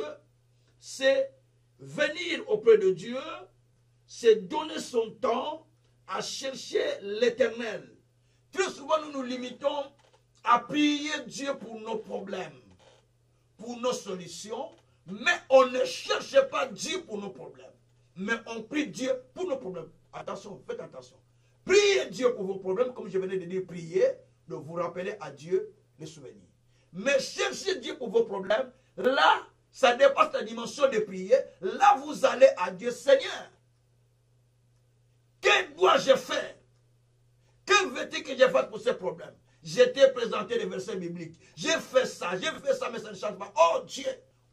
c'est venir auprès de Dieu, c'est donner son temps à chercher l'Éternel. Très souvent, nous nous limitons à prier Dieu pour nos problèmes, pour nos solutions, mais on ne cherche pas Dieu pour nos problèmes. Mais on prie Dieu pour nos problèmes. Attention, faites attention. Priez Dieu pour vos problèmes, comme je venais de dire, priez, de vous rappeler à Dieu les souvenirs. Mais cherchez Dieu pour vos problèmes, là, ça dépasse la dimension de prier. Là, vous allez à Dieu, Seigneur. Que dois-je faire? Que veux-tu que je fasse pour ces problèmes? Je t'ai présenté les versets bibliques. J'ai fait ça, mais ça ne change pas. Oh Dieu,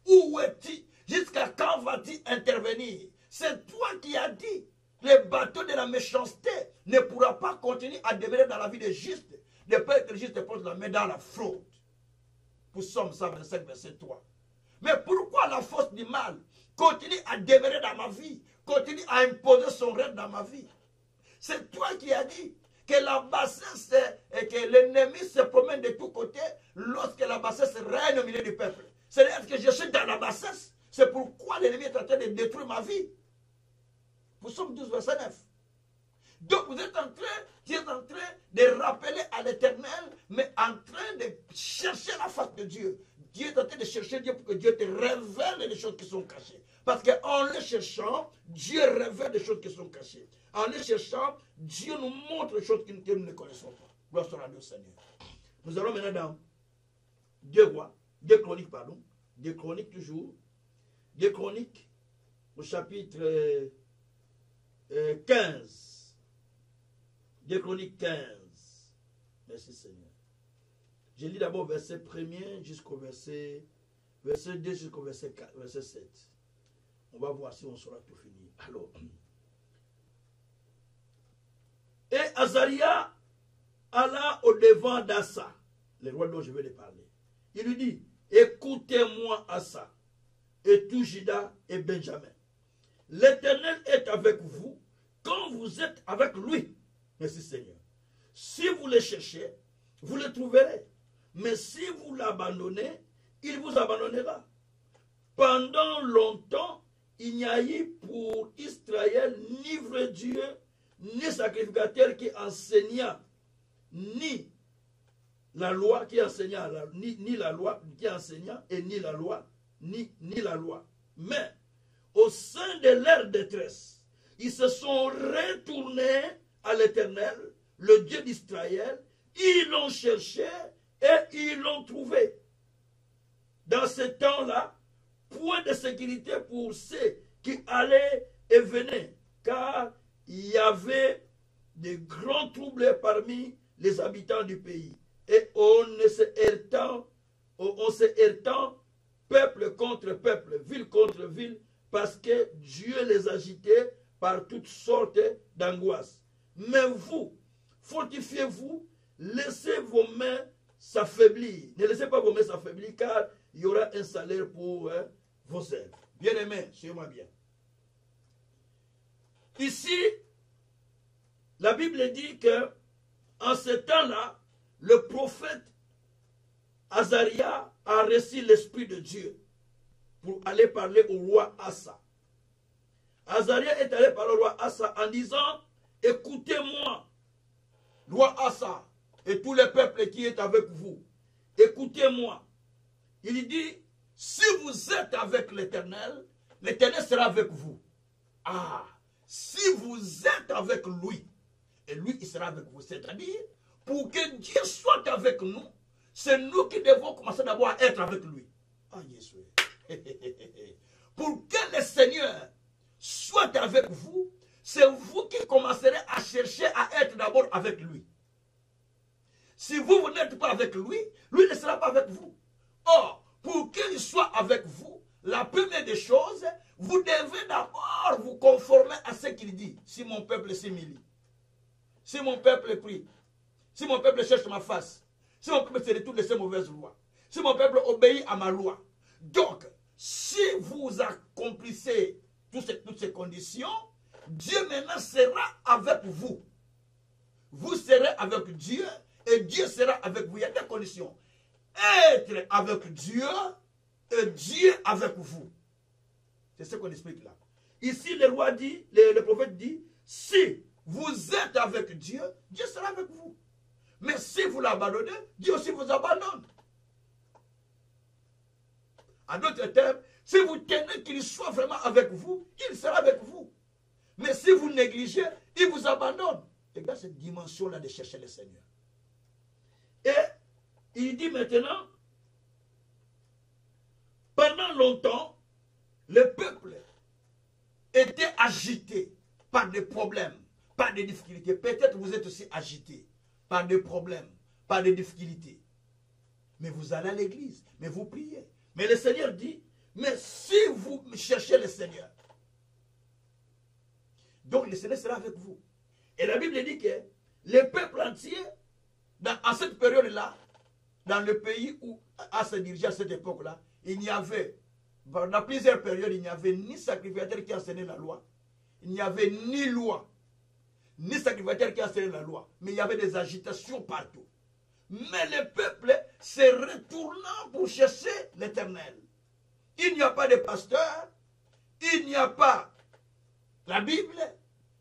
où es-tu? Jusqu'à quand vas-tu intervenir? C'est toi qui as dit. Le bateau de la méchanceté ne pourra pas continuer à demeurer dans la vie des justes. De peur que le juste pose la main dans la fraude. Pour Somme 125, verset 3. Mais pourquoi la force du mal continue à demeurer dans ma vie, continue à imposer son règne dans ma vie? C'est toi qui as dit que la bassesse et que l'ennemi se promène de tous côtés lorsque la bassesse règne au milieu du peuple. C'est-à-dire que je suis dans la bassesse. C'est pourquoi l'ennemi est en train de détruire ma vie. Nous sommes 12, verset 9. Donc vous êtes en train de rappeler à l'Éternel, mais en train de chercher la face de Dieu. Dieu est en train de chercher Dieu pour que Dieu te révèle les choses qui sont cachées. Parce qu'en les cherchant, Dieu révèle les choses qui sont cachées. En les cherchant, Dieu nous montre les choses que nous ne connaissons pas. Gloire soit à Dieu, Seigneur. Nous allons maintenant dans 2 Chroniques toujours. 2 Chroniques au chapitre 15. 2 Chroniques 15. Merci Seigneur. Je lis d'abord verset 1er jusqu'au verset 2 jusqu'au verset 7. On va voir si on saura tout finir. Alors. Et Azaria alla au-devant d'Assa, le roi dont je vais lui parler. Il lui dit, écoutez-moi Assa, et tout Juda et Benjamin. L'Éternel est avec vous quand vous êtes avec lui. Merci Seigneur. Si vous le cherchez, vous le trouverez. Mais si vous l'abandonnez, il vous abandonnera. Pendant longtemps, il n'y a eu pour Israël ni vrai Dieu, ni sacrificateur qui enseigna, ni la loi qui enseignait, ni la loi qui enseignait, et ni la loi, ni la loi. Mais au sein de leur détresse, ils se sont retournés à l'Éternel, le Dieu d'Israël, ils l'ont cherché et ils l'ont trouvé. Dans ce temps-là, point de sécurité pour ceux qui allaient et venaient, car il y avait de grands troubles parmi les habitants du pays. Et on se heurtant, peuple contre peuple, ville contre ville, parce que Dieu les agitait par toutes sortes d'angoisses. Mais vous, fortifiez-vous, laissez vos mains s'affaiblir. Ne laissez pas vos mains s'affaiblir, car il y aura un salaire pour vos œuvres. Bien-aimés, suivez-moi bien. Ici, la Bible dit que en ce temps-là, le prophète Azaria a reçu l'Esprit de Dieu pour aller parler au roi Asa. Azaria est allé parler au roi Asa en disant, écoutez-moi, roi Asa, et tout le peuple qui est avec vous, écoutez-moi. Il dit, si vous êtes avec l'Éternel, l'Éternel sera avec vous. Ah, si vous êtes avec lui, et lui, il sera avec vous. C'est-à-dire, pour que Dieu soit avec nous, c'est nous qui devons commencer d'abord à être avec lui. Ah, Jésus. Pour que le Seigneur soit avec vous, c'est vous qui commencerez à chercher à être d'abord avec lui. Si vous n'êtes pas avec lui, lui ne sera pas avec vous. Or, pour qu'il soit avec vous, la première des choses, vous devez d'abord vous conformer à ce qu'il dit. Si mon peuple s'humilie, si mon peuple prie, si mon peuple cherche ma face, si mon peuple se détourne de ses mauvaises lois, si mon peuple obéit à ma loi. Donc, si vous accomplissez toutes ces conditions, Dieu maintenant sera avec vous. Vous serez avec Dieu et Dieu sera avec vous. Il y a deux conditions. Être avec Dieu et Dieu avec vous. C'est ce qu'on explique là. Ici, le roi dit, le prophète dit, si vous êtes avec Dieu, Dieu sera avec vous. Mais si vous l'abandonnez, Dieu aussi vous abandonne. En d'autres termes, si vous tenez qu'il soit vraiment avec vous, il sera avec vous. Mais si vous négligez, il vous abandonne. Et dans cette dimension-là de chercher le Seigneur. Et il dit maintenant, pendant longtemps, le peuple était agité par des problèmes, par des difficultés. Peut-être vous êtes aussi agité par des problèmes, par des difficultés. Mais vous allez à l'église, mais vous priez. Mais le Seigneur dit, mais si vous cherchez le Seigneur, donc le Seigneur sera avec vous. Et la Bible dit que le peuple entier, à cette période-là, dans le pays où à se diriger à cette époque-là, il n'y avait, dans plusieurs périodes, il n'y avait ni sacrificateur qui enseignait la loi, il n'y avait ni loi, ni sacrificateur qui enseignait la loi, mais il y avait des agitations partout. Mais le peuple s'est retournant pour chercher l'Éternel. Il n'y a pas de pasteur, il n'y a pas la Bible,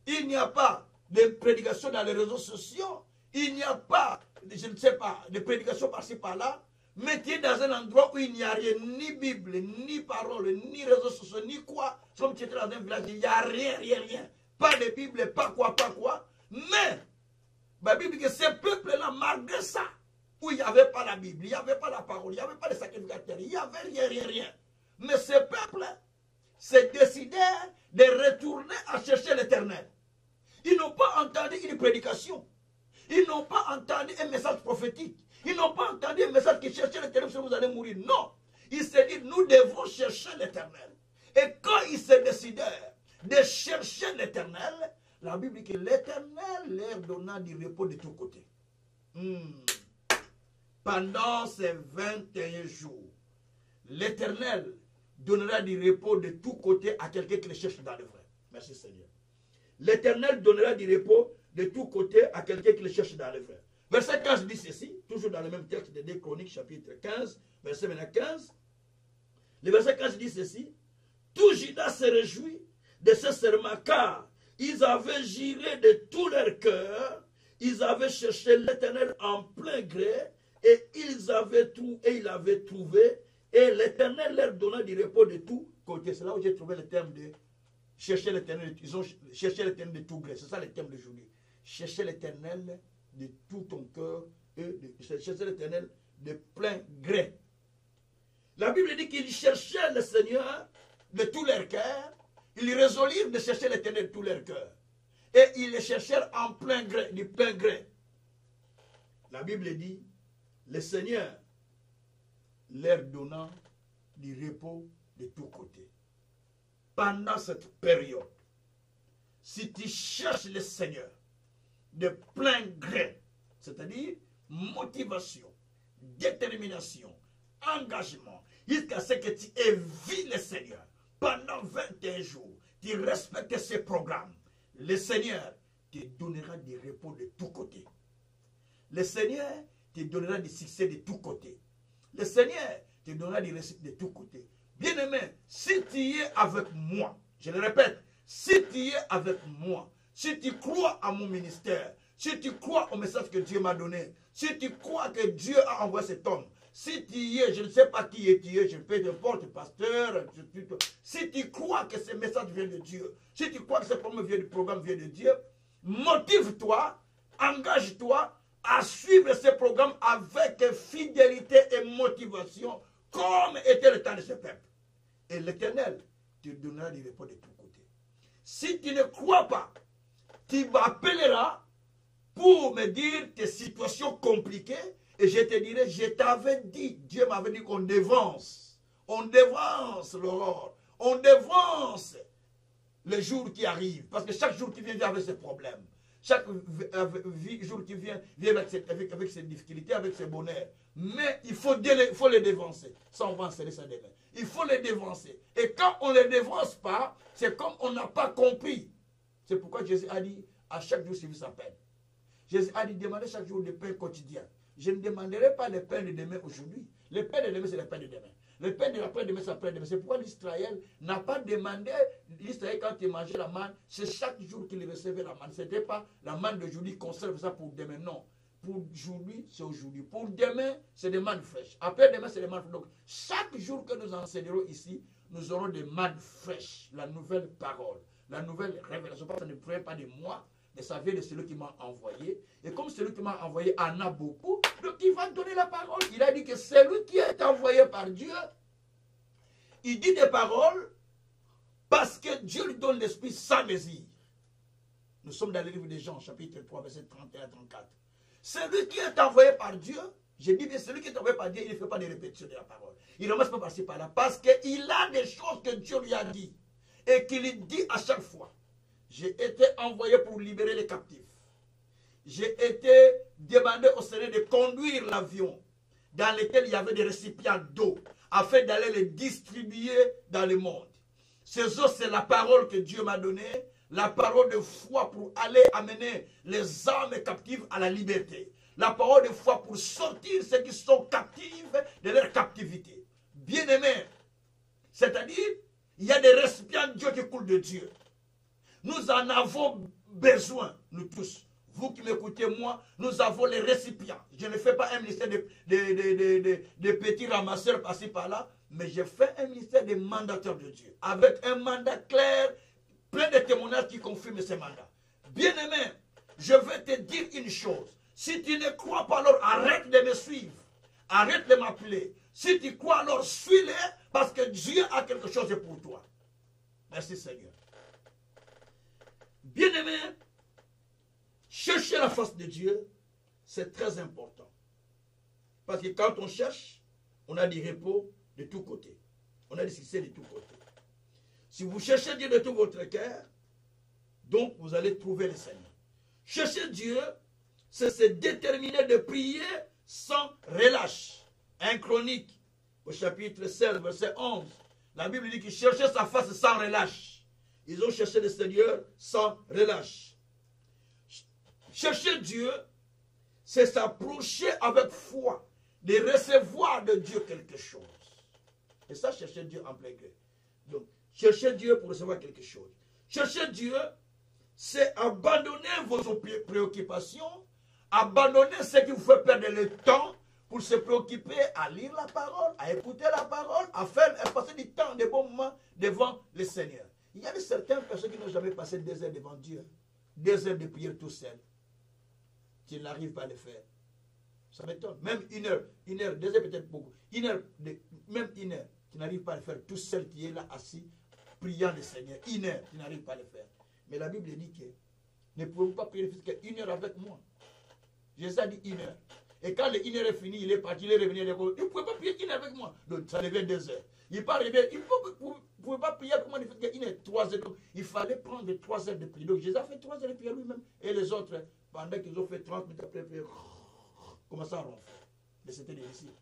il n'y a pas de prédication dans les réseaux sociaux, il n'y a pas, je ne sais pas, de prédication par-ci par-là, mais tu es dans un endroit où il n'y a rien, ni Bible, ni parole, ni réseaux sociaux, ni quoi. Comme tu étais dans un village, il n'y a rien, rien. Pas de Bible, pas quoi. Mais, la Bible dit que ces peuples-là, malgré ça, où il n'y avait pas la Bible, il n'y avait pas la parole, il n'y avait pas de sacrificateurs, il n'y avait rien. Mais ces peuples se décidèrent de retourner à chercher l'Éternel. Ils n'ont pas entendu une prédication. Ils n'ont pas entendu un message prophétique. Ils n'ont pas entendu un message qui cherchait l'Éternel, sinon vous allez mourir. Non. Ils se disent, nous devons chercher l'Éternel. Et quand ils se décidèrent de chercher l'Éternel, la Bible dit que l'Éternel leur donna du repos de tous côtés. Pendant ces 21 jours, l'Éternel donnera du repos de tous côtés à quelqu'un qui le cherche dans le vrai. Merci Seigneur. L'Éternel donnera du repos de tous côtés à quelqu'un qui le cherche dans le vrai. Verset 15 dit ceci, toujours dans le même texte de 2 Chroniques, chapitre 15, verset 15. Le verset 15 dit ceci. Tout Juda se réjouit de ce serment, car ils avaient juré de tout leur cœur, ils avaient cherché l'Éternel en plein gré, et ils avaient trouvé, et l'Éternel leur donna du repos de tout côté. C'est là où j'ai trouvé le terme de chercher l'Éternel. Ils ont cherché l'Éternel de tout gré. C'est ça le terme d'aujourd'hui. Chercher l'Éternel de tout ton cœur et chercher l'Éternel de plein gré. La Bible dit qu'ils cherchaient le Seigneur de tout leur cœur. Ils résolurent de chercher l'Éternel de tout leur cœur. Et ils le cherchèrent en plein gré, du plein gré. La Bible dit, le Seigneur leur donnant du repos de tous côtés. Pendant cette période, si tu cherches le Seigneur de plein gré, c'est-à-dire motivation, détermination, engagement, jusqu'à ce que tu évites le Seigneur pendant 21 jours, tu respectes ses programmes, le Seigneur te donnera du repos de tous côtés. Le Seigneur te donnera du succès de tous côtés. Le Seigneur te donnera du réussite de tous côtés. Bien-aimé, si tu es avec moi, je le répète, si tu es avec moi, si tu crois à mon ministère, si tu crois au message que Dieu m'a donné, si tu crois que Dieu a envoyé cet homme, si tu y es, je ne sais pas qui est tu es, je peux n'importe pasteur, si tu crois que ce message vient de Dieu, si tu crois que ce programme vient de Dieu, motive-toi, engage-toi à suivre ce programme avec fidélité et motivation, comme était le temps de ce peuple. Et l'Éternel te donnera du repos de tous côtés. Si tu ne crois pas, tu m'appelleras pour me dire tes situations compliquées et je te dirai, je t'avais dit, Dieu m'avait dit qu'on dévance l'aurore, on dévance les jours qui arrivent, parce que chaque jour qui vient avec ses problèmes, chaque jour qui vient avec ses difficultés, avec ses bonheurs, mais il faut les dévancer, ça on va enseigner ça demain, il faut les dévancer, et quand on ne les dévance pas, c'est comme on n'a pas compris. C'est pourquoi Jésus a dit, à chaque jour suffit sa peine. Jésus a dit, demandez chaque jour le pain quotidien. Je ne demanderai pas le pain de demain aujourd'hui. Le pain de demain, c'est le pain de demain. Le pain de l'après-demain, c'est l'après-demain. C'est pourquoi l'Israël n'a pas demandé, l'Israël quand il mangeait la manne, c'est chaque jour qu'il recevait la manne. Ce n'était pas la manne d'aujourd'hui, conserve ça pour demain. Non. Pour aujourd'hui, c'est aujourd'hui. Pour demain, c'est des mannes fraîches. Après-demain, c'est des mannes fraîches. Donc, chaque jour que nous enseignerons ici, nous aurons des mannes fraîches. La nouvelle parole, la nouvelle révélation. Ça ne provient pas de moi, mais ça vient de celui qui m'a envoyé. Et comme celui qui m'a envoyé en a beaucoup, donc il va donner la parole. Il a dit que celui qui est envoyé par Dieu, il dit des paroles parce que Dieu lui donne l'esprit sans désir. Nous sommes dans le livre de Jean, chapitre 3, verset 31 à 34. Celui qui est envoyé par Dieu, je dis bien, celui qui est envoyé par Dieu, il ne fait pas de répétition de la parole. Il ne ramasse pas par-ci par-là parce qu'il a des choses que Dieu lui a dit et qu'il dit à chaque fois. J'ai été envoyé pour libérer les captifs. J'ai été demandé au Seigneur de conduire l'avion dans lequel il y avait des récipients d'eau afin d'aller les distribuer dans le monde. Ces eaux, c'est la parole que Dieu m'a donnée, la parole de foi pour aller amener les âmes captives à la liberté. La parole de foi pour sortir ceux qui sont captifs de leur captivité. Bien-aimés, c'est-à-dire, il y a des récipients d'eau qui coulent de Dieu. Nous en avons besoin, nous tous. Vous qui m'écoutez, moi, nous avons les récipients. Je ne fais pas un ministère de petits ramasseurs par-ci par-là, mais je fais un ministère de mandateurs de Dieu, avec un mandat clair, plein de témoignages qui confirment ce mandat. Bien-aimé, je vais te dire une chose. Si tu ne crois pas, alors arrête de me suivre. Arrête de m'appeler. Si tu crois, alors suis-le, parce que Dieu a quelque chose pour toi. Merci Seigneur. Bien-aimé, chercher la face de Dieu, c'est très important. Parce que quand on cherche, on a du repos de tous côtés. On a du succès de tous côtés. Si vous cherchez Dieu de tout votre cœur, donc vous allez trouver le Seigneur. Chercher Dieu, c'est se déterminer de prier sans relâche. 1 Chronique, au chapitre 16, verset 11, la Bible dit qu'ils cherchaient sa face sans relâche. Ils ont cherché le Seigneur sans relâche. Chercher Dieu, c'est s'approcher avec foi, de recevoir de Dieu quelque chose. Et ça, chercher Dieu en plein cœur. Donc, chercher Dieu pour recevoir quelque chose. Chercher Dieu, c'est abandonner vos préoccupations, abandonner ce qui vous fait perdre le temps pour se préoccuper à lire la parole, à écouter la parole, à passer du temps, des bons moments devant le Seigneur. Il y a certaines personnes qui n'ont jamais passé 2 heures devant Dieu. 2 heures de prière tout seul. Tu n'arrives pas à le faire. Ça m'étonne. Même 1 heure, 2 heures peut-être beaucoup. Même 1 heure, tu n'arrives pas à le faire tout seul qui est là assis, priant le Seigneur. 1 heure, tu n'arrives pas à le faire. Mais la Bible dit que ne pouvez pas prier plus qu'1 heure avec moi. Jésus a dit 1 heure. Et quand le 1 heure est fini, il est parti, il est revenu. Il ne pouvait pas prier 1 heure avec moi. Donc ça devient 2 heures. Il part revient. Vous ne pouvez pas prier avec moi. Il fait 1 heure, 3 heures. Donc, il fallait prendre 3 heures de prière. Donc Jésus a fait 3 heures de prière lui-même. Et les autres, pendant qu'ils ont fait 30 minutes après, commencent à ronfler. mais c'était des disciples.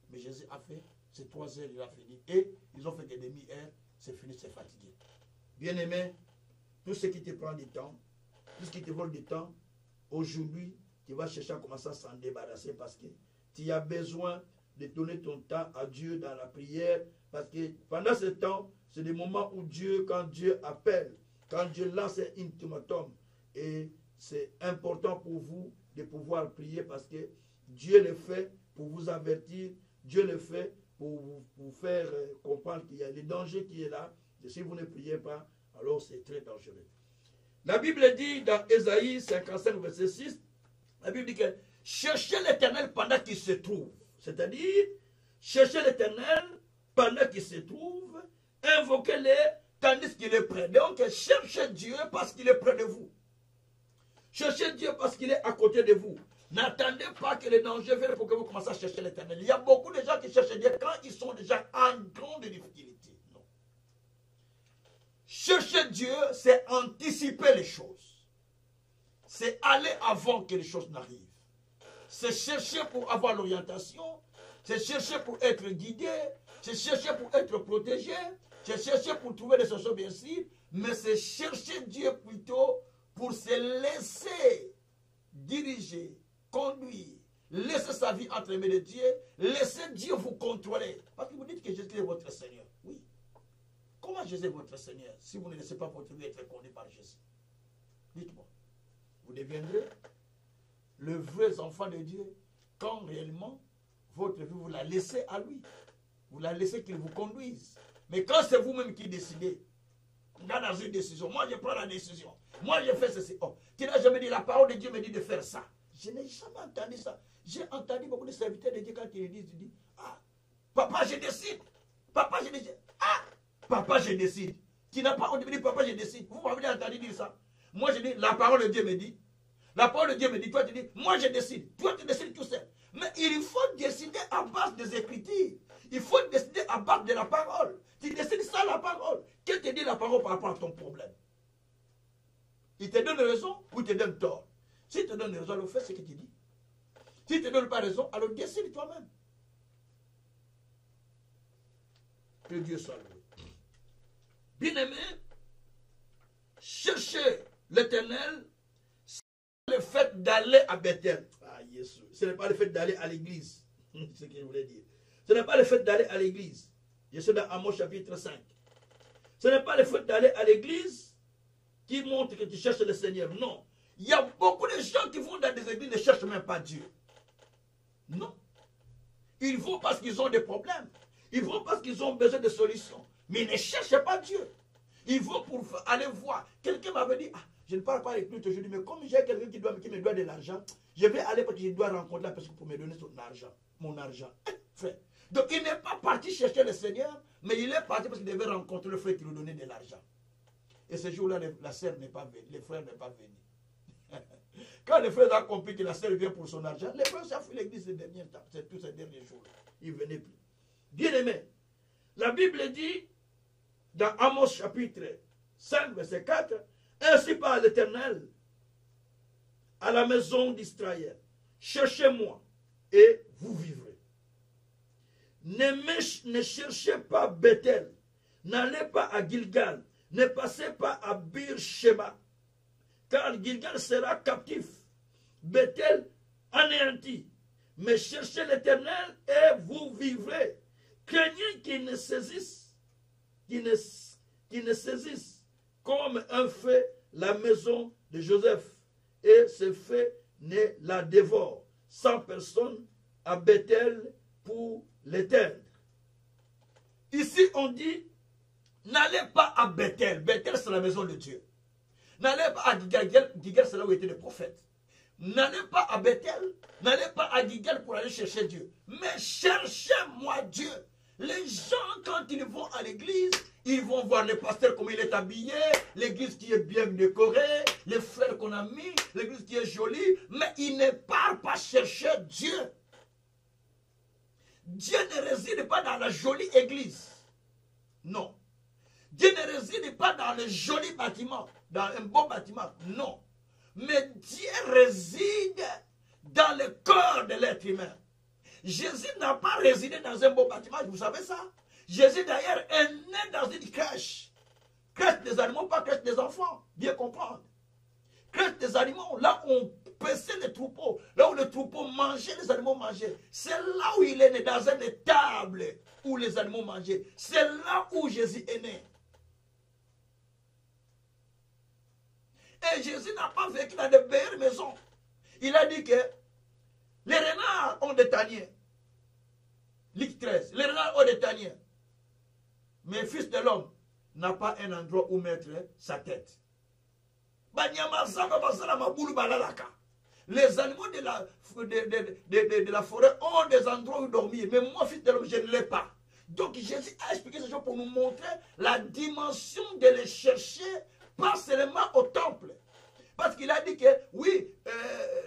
Mais Jésus a fait, c'est 3 heures, il a fini. Et ils ont fait des demi-heures, c'est fini, c'est fatigué. Bien-aimé, tout ce qui te prend du temps, tout ce qui te vole du temps, aujourd'hui, tu vas chercher à commencer à s'en débarrasser parce que tu as besoin de donner ton temps à Dieu dans la prière. Parce que pendant ce temps, c'est des moments où Dieu, quand Dieu appelle, quand Dieu lance un ultimatum, et c'est important pour vous de pouvoir prier parce que Dieu le fait pour vous avertir, Dieu le fait pour vous faire comprendre qu'il y a le danger qui est là. Et si vous ne priez pas, alors c'est très dangereux. La Bible dit dans Ésaïe 55, verset 6, la Bible dit que cherchez l'Éternel pendant qu'il se trouve. C'est-à-dire, cherchez l'Éternel pendant qu'il se trouve, invoquez-le tandis qu'il est près. Donc, cherchez Dieu parce qu'il est près de vous. Cherchez Dieu parce qu'il est à côté de vous. N'attendez pas que les dangers viennent pour que vous commenciez à chercher l'Éternel. Il y a beaucoup de gens qui cherchent Dieu quand ils sont déjà en grande difficulté. Non. Chercher Dieu, c'est anticiper les choses. C'est aller avant que les choses n'arrivent. C'est chercher pour avoir l'orientation. C'est chercher pour être guidé. C'est chercher pour être protégé. C'est chercher pour trouver des solutions bien sûr. Mais c'est chercher Dieu plutôt pour se laisser diriger, conduire, laisser sa vie entre les mains de Dieu, laisser Dieu vous contrôler. Parce que vous dites que Jésus est votre Seigneur. Oui. Comment Jésus est votre Seigneur si vous ne laissez pas votre vie être conduite par Jésus? Dites-moi. Vous deviendrez le vrai enfant de Dieu quand réellement votre vie, vous la laissez à lui. Vous la laissez qu'il vous conduise. Mais quand c'est vous-même qui décidez, dans une décision, moi je prends la décision, moi je fais ceci. Oh, tu n'as jamais dit, la parole de Dieu me dit de faire ça. Je n'ai jamais entendu ça. J'ai entendu beaucoup de serviteurs de Dieu quand ils disent, ah, papa je décide. Papa je décide. Ah, papa je décide. Tu n'as pas entendu dire, papa je décide. Vous m'avez entendu dire ça. Moi je dis, la parole de Dieu me dit. La parole de Dieu me dit, toi tu dis, moi je décide. Toi tu décides tout seul. Mais il faut décider à base des Écritures. Il faut décider à base de la parole. Tu décides ça la parole. Qu'est-ce que te dit la parole par rapport à ton problème? Il te donne raison ou il te donne tort? S'il te donne raison, alors fais ce que tu dis. S'il ne te donne pas raison, alors décide toi-même. Que Dieu soit loué. Bien-aimé, cherchez l'Éternel. C'est le fait d'aller à Bethel. Ah, Jésus. Ce n'est pas le fait d'aller à l'église. C'est ce que je voulais dire. Ce n'est pas le fait d'aller à l'église. Je suis dans Amos chapitre 5. Ce n'est pas le fait d'aller à l'église qui montre que tu cherches le Seigneur. Non. Il y a beaucoup de gens qui vont dans des églises et ne cherchent même pas Dieu. Non. Ils vont parce qu'ils ont des problèmes. Ils vont parce qu'ils ont besoin de solutions. Mais ils ne cherchent pas Dieu. Ils vont pour aller voir. Quelqu'un m'avait dit, ah, je ne parle pas avec lui aujourd'hui, mais comme j'ai quelqu'un qui me doit de l'argent, je vais aller parce que je dois rencontrer la personne pour me donner son argent, mon argent. Frère. Donc il n'est pas parti chercher le Seigneur, mais il est parti parce qu'il devait rencontrer le frère qui lui donnait de l'argent. Et ce jour-là, la sœur n'est pas venue, le frère n'est pas venu. Quand le frère a compris que la sœur vient pour son argent, le frère s'est fui l'église ces derniers temps, c'est tous ces derniers jours. Il ne venait plus. Bien aimé, la Bible dit, dans Amos chapitre 5, verset 4, ainsi par l'Éternel, à la maison d'Israël, cherchez-moi et vous vivrez. Ne cherchez pas Bethel, n'allez pas à Gilgal, ne passez pas à Bir-Sheba, car Gilgal sera captif, Bethel anéanti. Mais cherchez l'Éternel et vous vivrez. Craignez qu'il ne saisisse, qu'il ne saisisse comme un feu la maison de Joseph, et ce feu ne la dévore. 100 personnes à Bethel pour l'éteindre. Ici on dit, n'allez pas à Bethel. Bethel c'est la maison de Dieu. N'allez pas à Gilgal. Gilgal c'est là où étaient les prophètes. N'allez pas à Bethel. N'allez pas à Gilgal pour aller chercher Dieu. Mais cherchez-moi Dieu. Les gens quand ils vont à l'église, ils vont voir le pasteur comme il est habillé, l'église qui est bien décorée, les fleurs qu'on a mis, l'église qui est jolie, mais ils ne partent pas chercher Dieu. Dieu ne réside pas dans la jolie église. Non. Dieu ne réside pas dans le joli bâtiment, dans un beau bâtiment. Non. Mais Dieu réside dans le cœur de l'être humain. Jésus n'a pas résidé dans un beau bâtiment, vous savez ça? Jésus d'ailleurs est né dans une crèche. Crèche des animaux, pas crèche des enfants. Bien comprendre. Crèche des animaux, là où on paissait les troupeaux, là où les troupeaux mangeaient, les animaux mangeaient. C'est là où il est né, dans une étable où les animaux mangeaient. C'est là où Jésus est né. Et Jésus n'a pas vécu dans de belles maisons. Il a dit que les renards ont des taniers. Luc 13. Les renards ont des taniers. Mais le Fils de l'homme n'a pas un endroit où mettre sa tête. Les animaux de la forêt ont des endroits où dormir. Mais moi, Fils de l'homme, je ne l'ai pas. Donc Jésus a expliqué ces choses pour nous montrer la dimension de les chercher, pas seulement au temple. Parce qu'il a dit que, oui,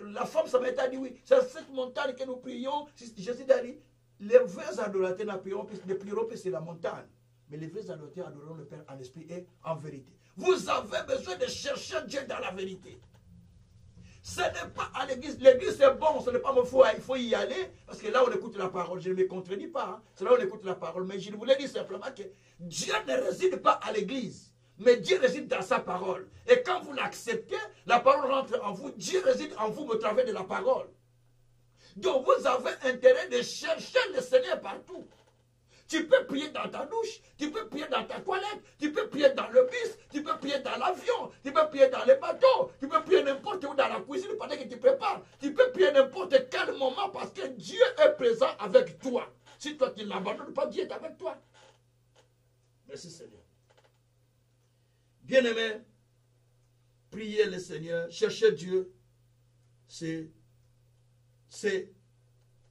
la femme Samaritain a dit, oui, c'est cette montagne que nous prions. Jésus a dit, les vrais adorateurs ne prieront pas sur la montagne. Mais les vrais adorateurs adoreront le Père en esprit et en vérité. Vous avez besoin de chercher Dieu dans la vérité. Ce n'est pas à l'église. L'église c'est bon, ce n'est pas il faut y aller. Parce que là on écoute la parole. Je ne me contredis pas. Hein. C'est là où on écoute la parole. Mais je voulais dire simplement que Dieu ne réside pas à l'église. Mais Dieu réside dans sa parole. Et quand vous l'acceptez, la parole rentre en vous. Dieu réside en vous au travers de la parole. Donc vous avez intérêt de chercher le Seigneur partout. Tu peux prier dans ta douche, tu peux prier dans ta toilette, tu peux prier dans le bus, tu peux prier dans l'avion, tu peux prier dans les bateaux, tu peux prier n'importe où dans la cuisine pendant que tu prépares. Tu peux prier n'importe quel moment parce que Dieu est présent avec toi. Si toi tu ne l'abandonnes pas, Dieu est avec toi. Merci Seigneur. Bien-aimé, prier le Seigneur, chercher Dieu, c'est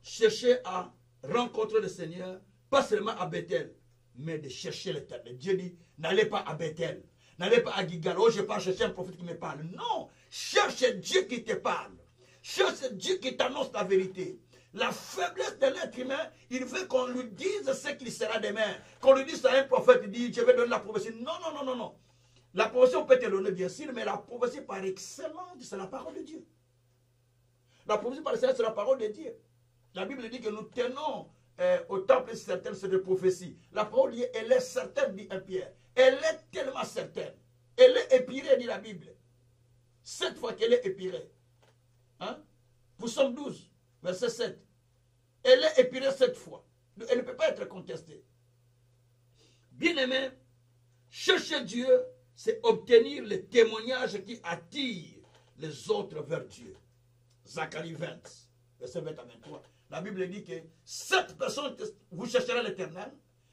chercher à rencontrer le Seigneur. Pas seulement à Bethel, mais de chercher l'Éternel. Dieu dit, n'allez pas à Bethel, n'allez pas à Gilgal. Oh, je pars chercher un prophète qui me parle. Non, cherche Dieu qui te parle. Cherche Dieu qui t'annonce la vérité. La faiblesse de l'être humain, il veut qu'on lui dise ce qu'il sera demain. Qu'on lui dise à un prophète, il dit, je vais donner la prophétie. Non, non, non, non, non. La prophétie, on peut te donner bien sûr, mais la prophétie par excellence, c'est la parole de Dieu. La prophétie par excellence, c'est la parole de Dieu. La Bible dit que nous tenons au temple certaines c'est de prophétie. La parole, elle est certaine, dit un Pierre. Elle est tellement certaine. Elle est épirée, dit la Bible. 7 fois qu'elle est épirée. Hein? Psaume 12, verset 7. Elle est épirée 7 fois. Elle ne peut pas être contestée. Bien-aimé, chercher Dieu, c'est obtenir le témoignage qui attire les autres vers Dieu. Zacharie 20, verset 20 à 23. La Bible dit que 7 personnes, vous chercherez l'Éternel,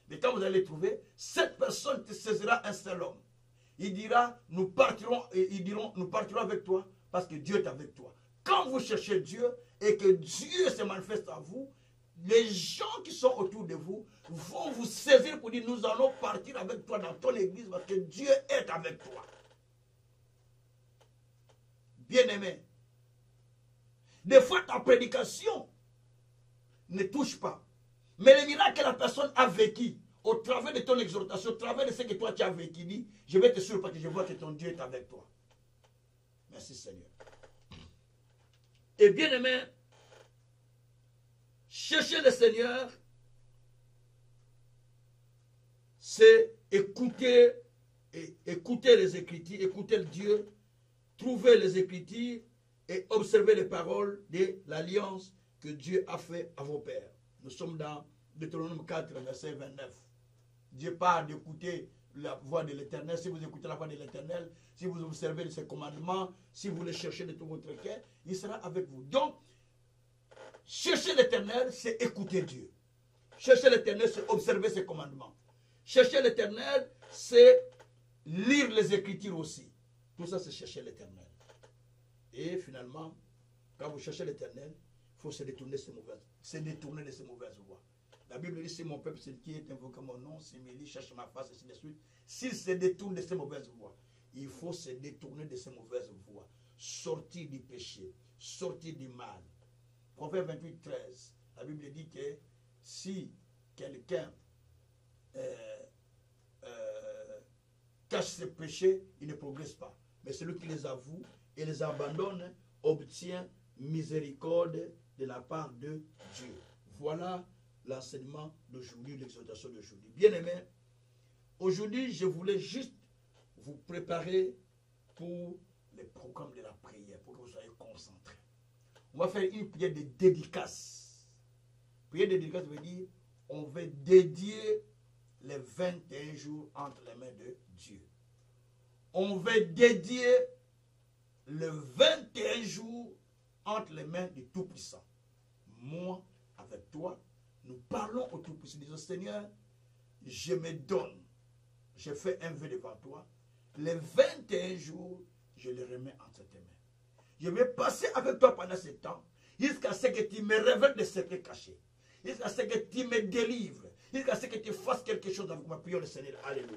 mais quand vous allez le trouver, 7 personnes te saisira un seul homme. Il dira, nous partirons, et ils diront, nous partirons avec toi, parce que Dieu est avec toi. Quand vous cherchez Dieu, et que Dieu se manifeste à vous, les gens qui sont autour de vous vont vous saisir pour dire, nous allons partir avec toi dans ton église, parce que Dieu est avec toi. Bien-aimé, des fois ta prédication ne touche pas. Mais le miracle que la personne a vécu, au travers de ton exhortation, au travers de ce que toi tu as vécu, dit, je vais te suivre parce que je vois que ton Dieu est avec toi. Merci Seigneur. Et bien aimé, chercher le Seigneur, c'est écouter les Écritures, écouter le Dieu, trouver les Écritures et observer les paroles de l'alliance que Dieu a fait à vos pères. Nous sommes dans Deutéronome 4, verset 29. Dieu parle d'écouter la voix de l'Éternel. Si vous écoutez la voix de l'Éternel, si vous observez ses commandements, si vous les cherchez de tout votre cœur, il sera avec vous. Donc, chercher l'Éternel, c'est écouter Dieu. Chercher l'Éternel, c'est observer ses commandements. Chercher l'Éternel, c'est lire les Écritures aussi. Tout ça, c'est chercher l'Éternel. Et finalement, quand vous cherchez l'Éternel, il faut se détourner de ces mauvaises voies. La Bible dit, si mon peuple qui est invoqué mon nom, s'il me dit, cherche ma face, et ainsi de suite. S'il se détourne de ces mauvaises voies, il faut se détourner de ces mauvaises voies. Sortir du péché, sortir du mal. Proverbe 28, 13. La Bible dit que si quelqu'un cache ses péchés, il ne progresse pas. Mais celui qui les avoue et les abandonne obtient miséricorde de la part de Dieu. Voilà l'enseignement d'aujourd'hui, l'exhortation d'aujourd'hui. Bien-aimés, aujourd'hui, je voulais juste vous préparer pour les programmes de la prière, pour que vous soyez concentrés. On va faire une prière de dédicace. Prière de dédicace veut dire, on va dédier les 21 jours entre les mains de Dieu. On va dédier le 21 jours entre les mains du Tout-Puissant. Moi, avec toi, nous parlons au Tout-Puissant. Disons, Seigneur, je me donne. Je fais un vœu devant toi. Les 21 jours, je les remets entre tes mains. Je vais passer avec toi pendant ce temps, jusqu'à ce que tu me révèles des secrets cachés. Jusqu'à ce que tu me délivres. Jusqu'à ce que tu fasses quelque chose avec ma prière, le Seigneur. Alléluia.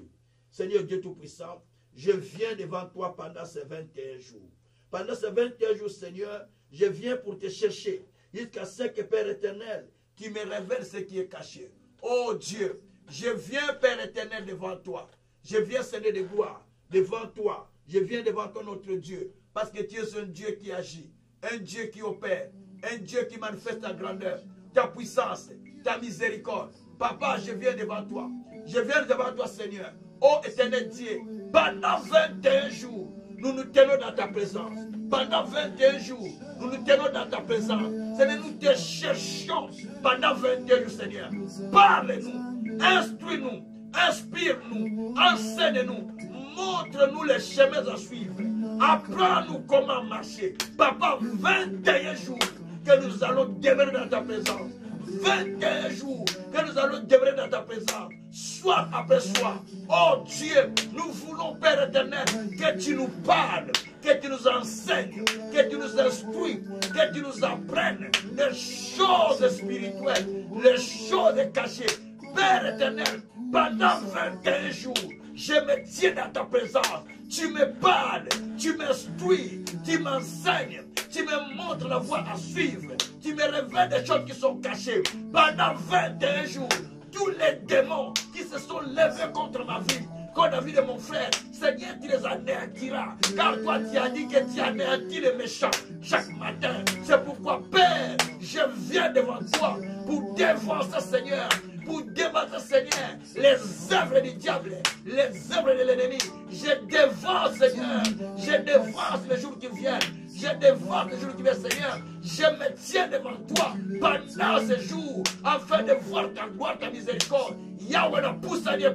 Seigneur Dieu Tout-Puissant, je viens devant toi pendant ces 21 jours. Pendant ces 21 jours, Seigneur, je viens pour te chercher. Jusqu'à ce que, Père éternel, tu me révèles ce qui est caché. Oh Dieu, je viens, Père éternel, devant toi. Je viens, Seigneur de gloire, devant toi. Je viens devant toi, notre Dieu. Parce que tu es un Dieu qui agit. Un Dieu qui opère. Un Dieu qui manifeste ta grandeur, ta puissance, ta miséricorde. Papa, je viens devant toi. Je viens devant toi, Seigneur. Oh éternel Dieu, pendant 21 jours, nous nous tenons dans ta présence. Pendant 21 jours, nous nous tenons dans ta présence. Seigneur, nous te cherchons pendant 21 jours, Seigneur. Parle-nous, instruis-nous, inspire-nous, enseigne-nous, montre-nous les chemins à suivre. Apprends-nous comment marcher. Papa, 21 jours que nous allons demeurer dans ta présence. 21 jours que nous allons demeurer dans ta présence, soir après soir. Oh Dieu, nous voulons, Père éternel, que tu nous parles, que tu nous enseignes, que tu nous instruis, que tu nous apprennes les choses spirituelles, les choses cachées. Père éternel, pendant 21 jours, je me tiens dans ta présence. Tu me parles, tu m'instruis, tu m'enseignes, tu me montres la voie à suivre. Tu me révèles des choses qui sont cachées. Pendant 21 jours, tous les démons qui se sont levés contre ma vie, contre la vie de mon frère, Seigneur, tu les anéantiras. Car toi, tu as dit que tu anéantis les méchants chaque matin. C'est pourquoi, Père, je viens devant toi pour défoncer, Seigneur, pour débattre, Seigneur, les œuvres du diable, les œuvres de l'ennemi. Je dévore, Seigneur, je dévore les jours qui viennent. Je dévore les jours qui viennent, Seigneur. Je me tiens devant toi pendant ces jours afin de voir ta gloire, ta miséricorde. Yahweh la pousse à Dieu,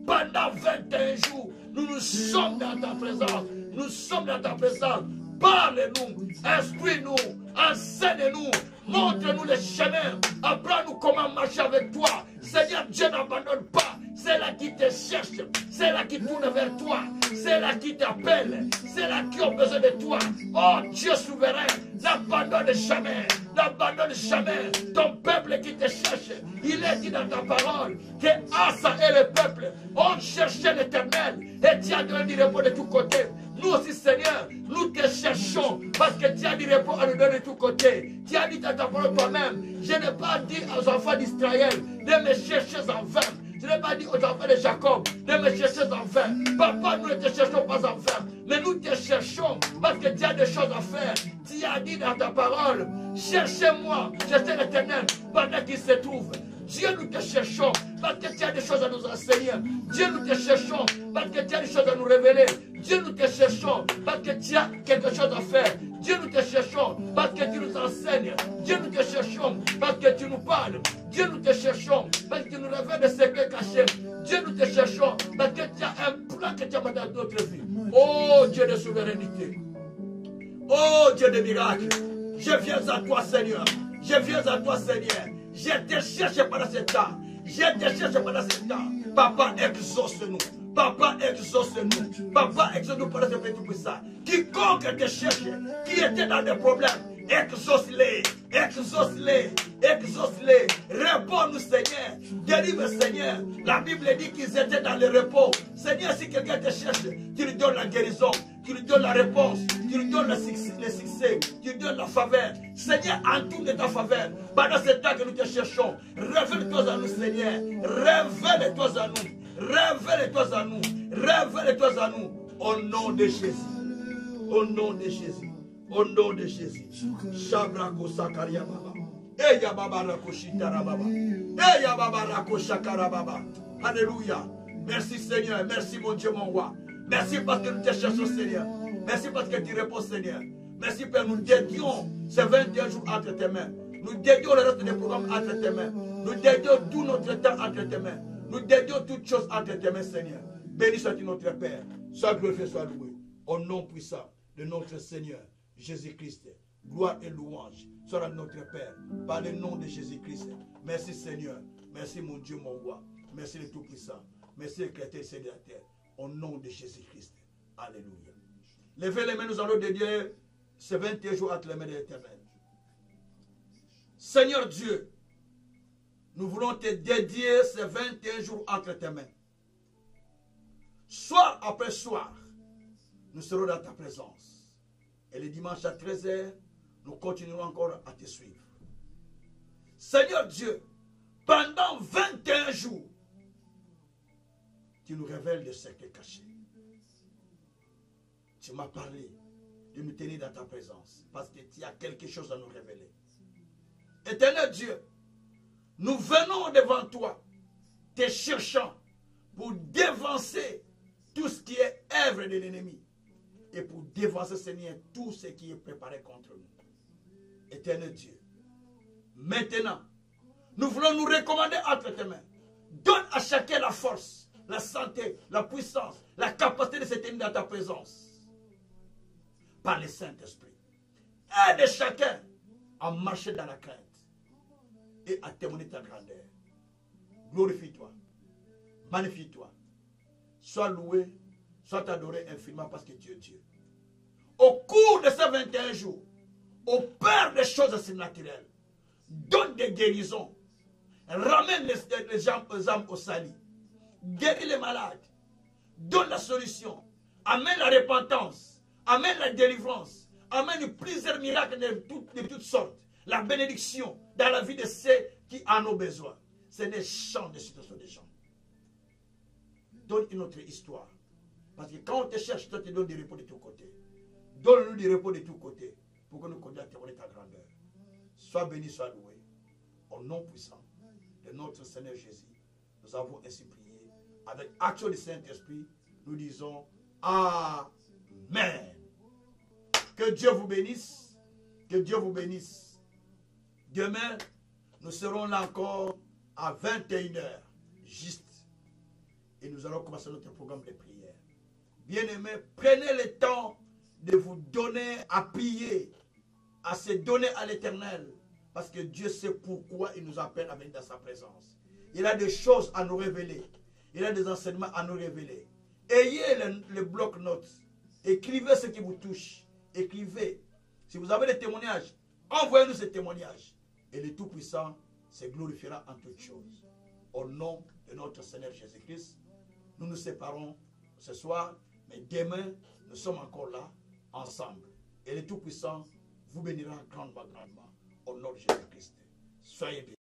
pendant 21 jours, nous sommes dans ta présence. Nous sommes dans ta présence. Parle-nous, instruis-nous, enseigne-nous, montre-nous les chemins, apprends-nous comment marcher avec toi. Seigneur, Dieu n'abandonne pas. C'est là qui te cherche, c'est là qui tourne vers toi, c'est là qui t'appelle, c'est là qui a besoin de toi. Oh Dieu souverain, n'abandonne jamais, n'abandonne jamais ton peuple qui te cherche. Il est dit dans ta parole que Asa et le peuple ont cherché l'Éternel et tu as donné du repos de tous côtés. Nous aussi, Seigneur, nous te cherchons parce que tu as du repos à nous donner de tous côtés. Tu as dit dans ta parole toi-même, je n'ai pas dit aux enfants d'Israël de me chercher en vain. Je n'ai pas dit aux enfants de Jacob de me chercher en vain. Papa, nous ne te cherchons pas en vain, mais nous te cherchons parce que tu as des choses à faire. Tu as dit dans ta parole, cherchez-moi, cherchez l'Éternel pendant qu'il se trouve. Dieu, nous te cherchons parce que tu as des choses à nous enseigner. Dieu, nous te cherchons parce que tu as des choses à nous révéler. Dieu, nous te cherchons parce que tu as quelque chose à faire. Dieu, nous te cherchons parce que tu nous enseignes. Dieu, nous te cherchons parce que tu nous parles. Dieu, nous te cherchons parce que tu nous révèles des secrets cachés. Dieu, nous te cherchons parce que tu as un plan que tu as dans notre vie. Oh Dieu de souveraineté. Oh Dieu de miracles. Je viens à toi, Seigneur. Je viens à toi, Seigneur. Je te cherche pendant ce temps. Je te cherche pendant ce temps. Papa, exauce-nous. Papa, exauce-nous. Papa, exauce-nous pendant ce petit puissant. Quiconque te cherche, qui était dans des problèmes, exauce-les, exauce-les, exauce-les. Réponds-nous, Seigneur. Délivre, Seigneur. La Bible dit qu'ils étaient dans le repos. Seigneur, si quelqu'un te cherche, tu lui donnes la guérison, tu lui donnes la réponse, tu lui donnes le succès, tu lui donnes la faveur. Seigneur, entoure de ta faveur. Pendant ce temps que nous te cherchons, révèle-toi à nous, Seigneur. Révèle-toi à nous. Révèle-toi à nous. Révèle-toi à nous. Au nom de Jésus. Au nom de Jésus. Au nom de Jésus. Shabrako Sakaria Baba. Eya baba rakoshita rababa. Eya baba rakoshakara baba. Alléluia. Merci Seigneur. Merci mon Dieu, mon roi. Merci parce que nous te cherchons, Seigneur. Merci parce que tu réponds, Seigneur. Merci Père, nous dédions ces 21 jours entre tes mains. Nous dédions le reste des programmes entre tes mains. Nous dédions tout notre temps entre tes mains. Nous dédions toutes choses entre tes mains, Seigneur. Béni sois-tu notre Père. Sois glorifié, sois loué. Au nom puissant de notre Seigneur Jésus-Christ. Gloire et louange soit à notre Père. Par le nom de Jésus-Christ. Merci Seigneur. Merci mon Dieu, mon roi. Merci le Tout-Puissant. Merci le Créateur et Seigneur de la terre. Au nom de Jésus-Christ. Alléluia. Levez les mains, nous allons dédier ces 21 jours entre les mains de l'Éternel. Seigneur Dieu, nous voulons te dédier ces 21 jours entre tes mains. Soir après soir, nous serons dans ta présence. Et le dimanche à 13 h, nous continuerons encore à te suivre. Seigneur Dieu, pendant 21 jours, tu nous révèles le secret caché. Tu m'as parlé de nous tenir dans ta présence parce que tu as quelque chose à nous révéler. Éternel Dieu, nous venons devant toi, te cherchant pour dévancer tout ce qui est œuvre de l'ennemi et pour dévancer, Seigneur, tout ce qui est préparé contre nous. Éternel Dieu, maintenant, nous voulons nous recommander entre tes mains. Donne à chacun la force, la santé, la puissance, la capacité de se tenir dans ta présence. Par le Saint-Esprit. Aide chacun à marcher dans la crainte et à témoigner ta grandeur. Glorifie-toi. Magnifie-toi. Sois loué, sois adoré infiniment parce que tu es Dieu. Au cours de ces 21 jours, opère des choses surnaturelles. Donne des guérisons. Ramène les âmes au salut. Guéris les malades. Donne la solution. Amène la repentance. Amène la délivrance. Amène plusieurs miracles de toutes sortes. La bénédiction dans la vie de ceux qui en ont besoin. Ce n'est chant de situation des gens. Donne une autre histoire. Parce que quand on te cherche, toi te donne du repos de tous côtés. Donne-nous du repos de tous côtés. Pour que nous connaissions ta grandeur. Sois béni, sois loué. Au nom puissant de notre Seigneur Jésus, nous avons ainsi prié. Avec action du Saint-Esprit, nous disons Amen. Que Dieu vous bénisse. Que Dieu vous bénisse. Demain, nous serons là encore à 21 h, juste. Et nous allons commencer notre programme de prière. Bien-aimés, prenez le temps de vous donner à prier, à se donner à l'Éternel. Parce que Dieu sait pourquoi il nous appelle à venir dans sa présence. Il a des choses à nous révéler. Il a des enseignements à nous révéler. Ayez le bloc-notes. Écrivez ce qui vous touche. Écrivez. Si vous avez des témoignages, envoyez-nous ces témoignages. Et le Tout-Puissant se glorifiera en toutes choses. Au nom de notre Seigneur Jésus-Christ, nous nous séparons ce soir, mais demain, nous sommes encore là, ensemble. Et le Tout-Puissant vous bénira grandement, grandement, au nom de Jésus-Christ. Soyez bénis.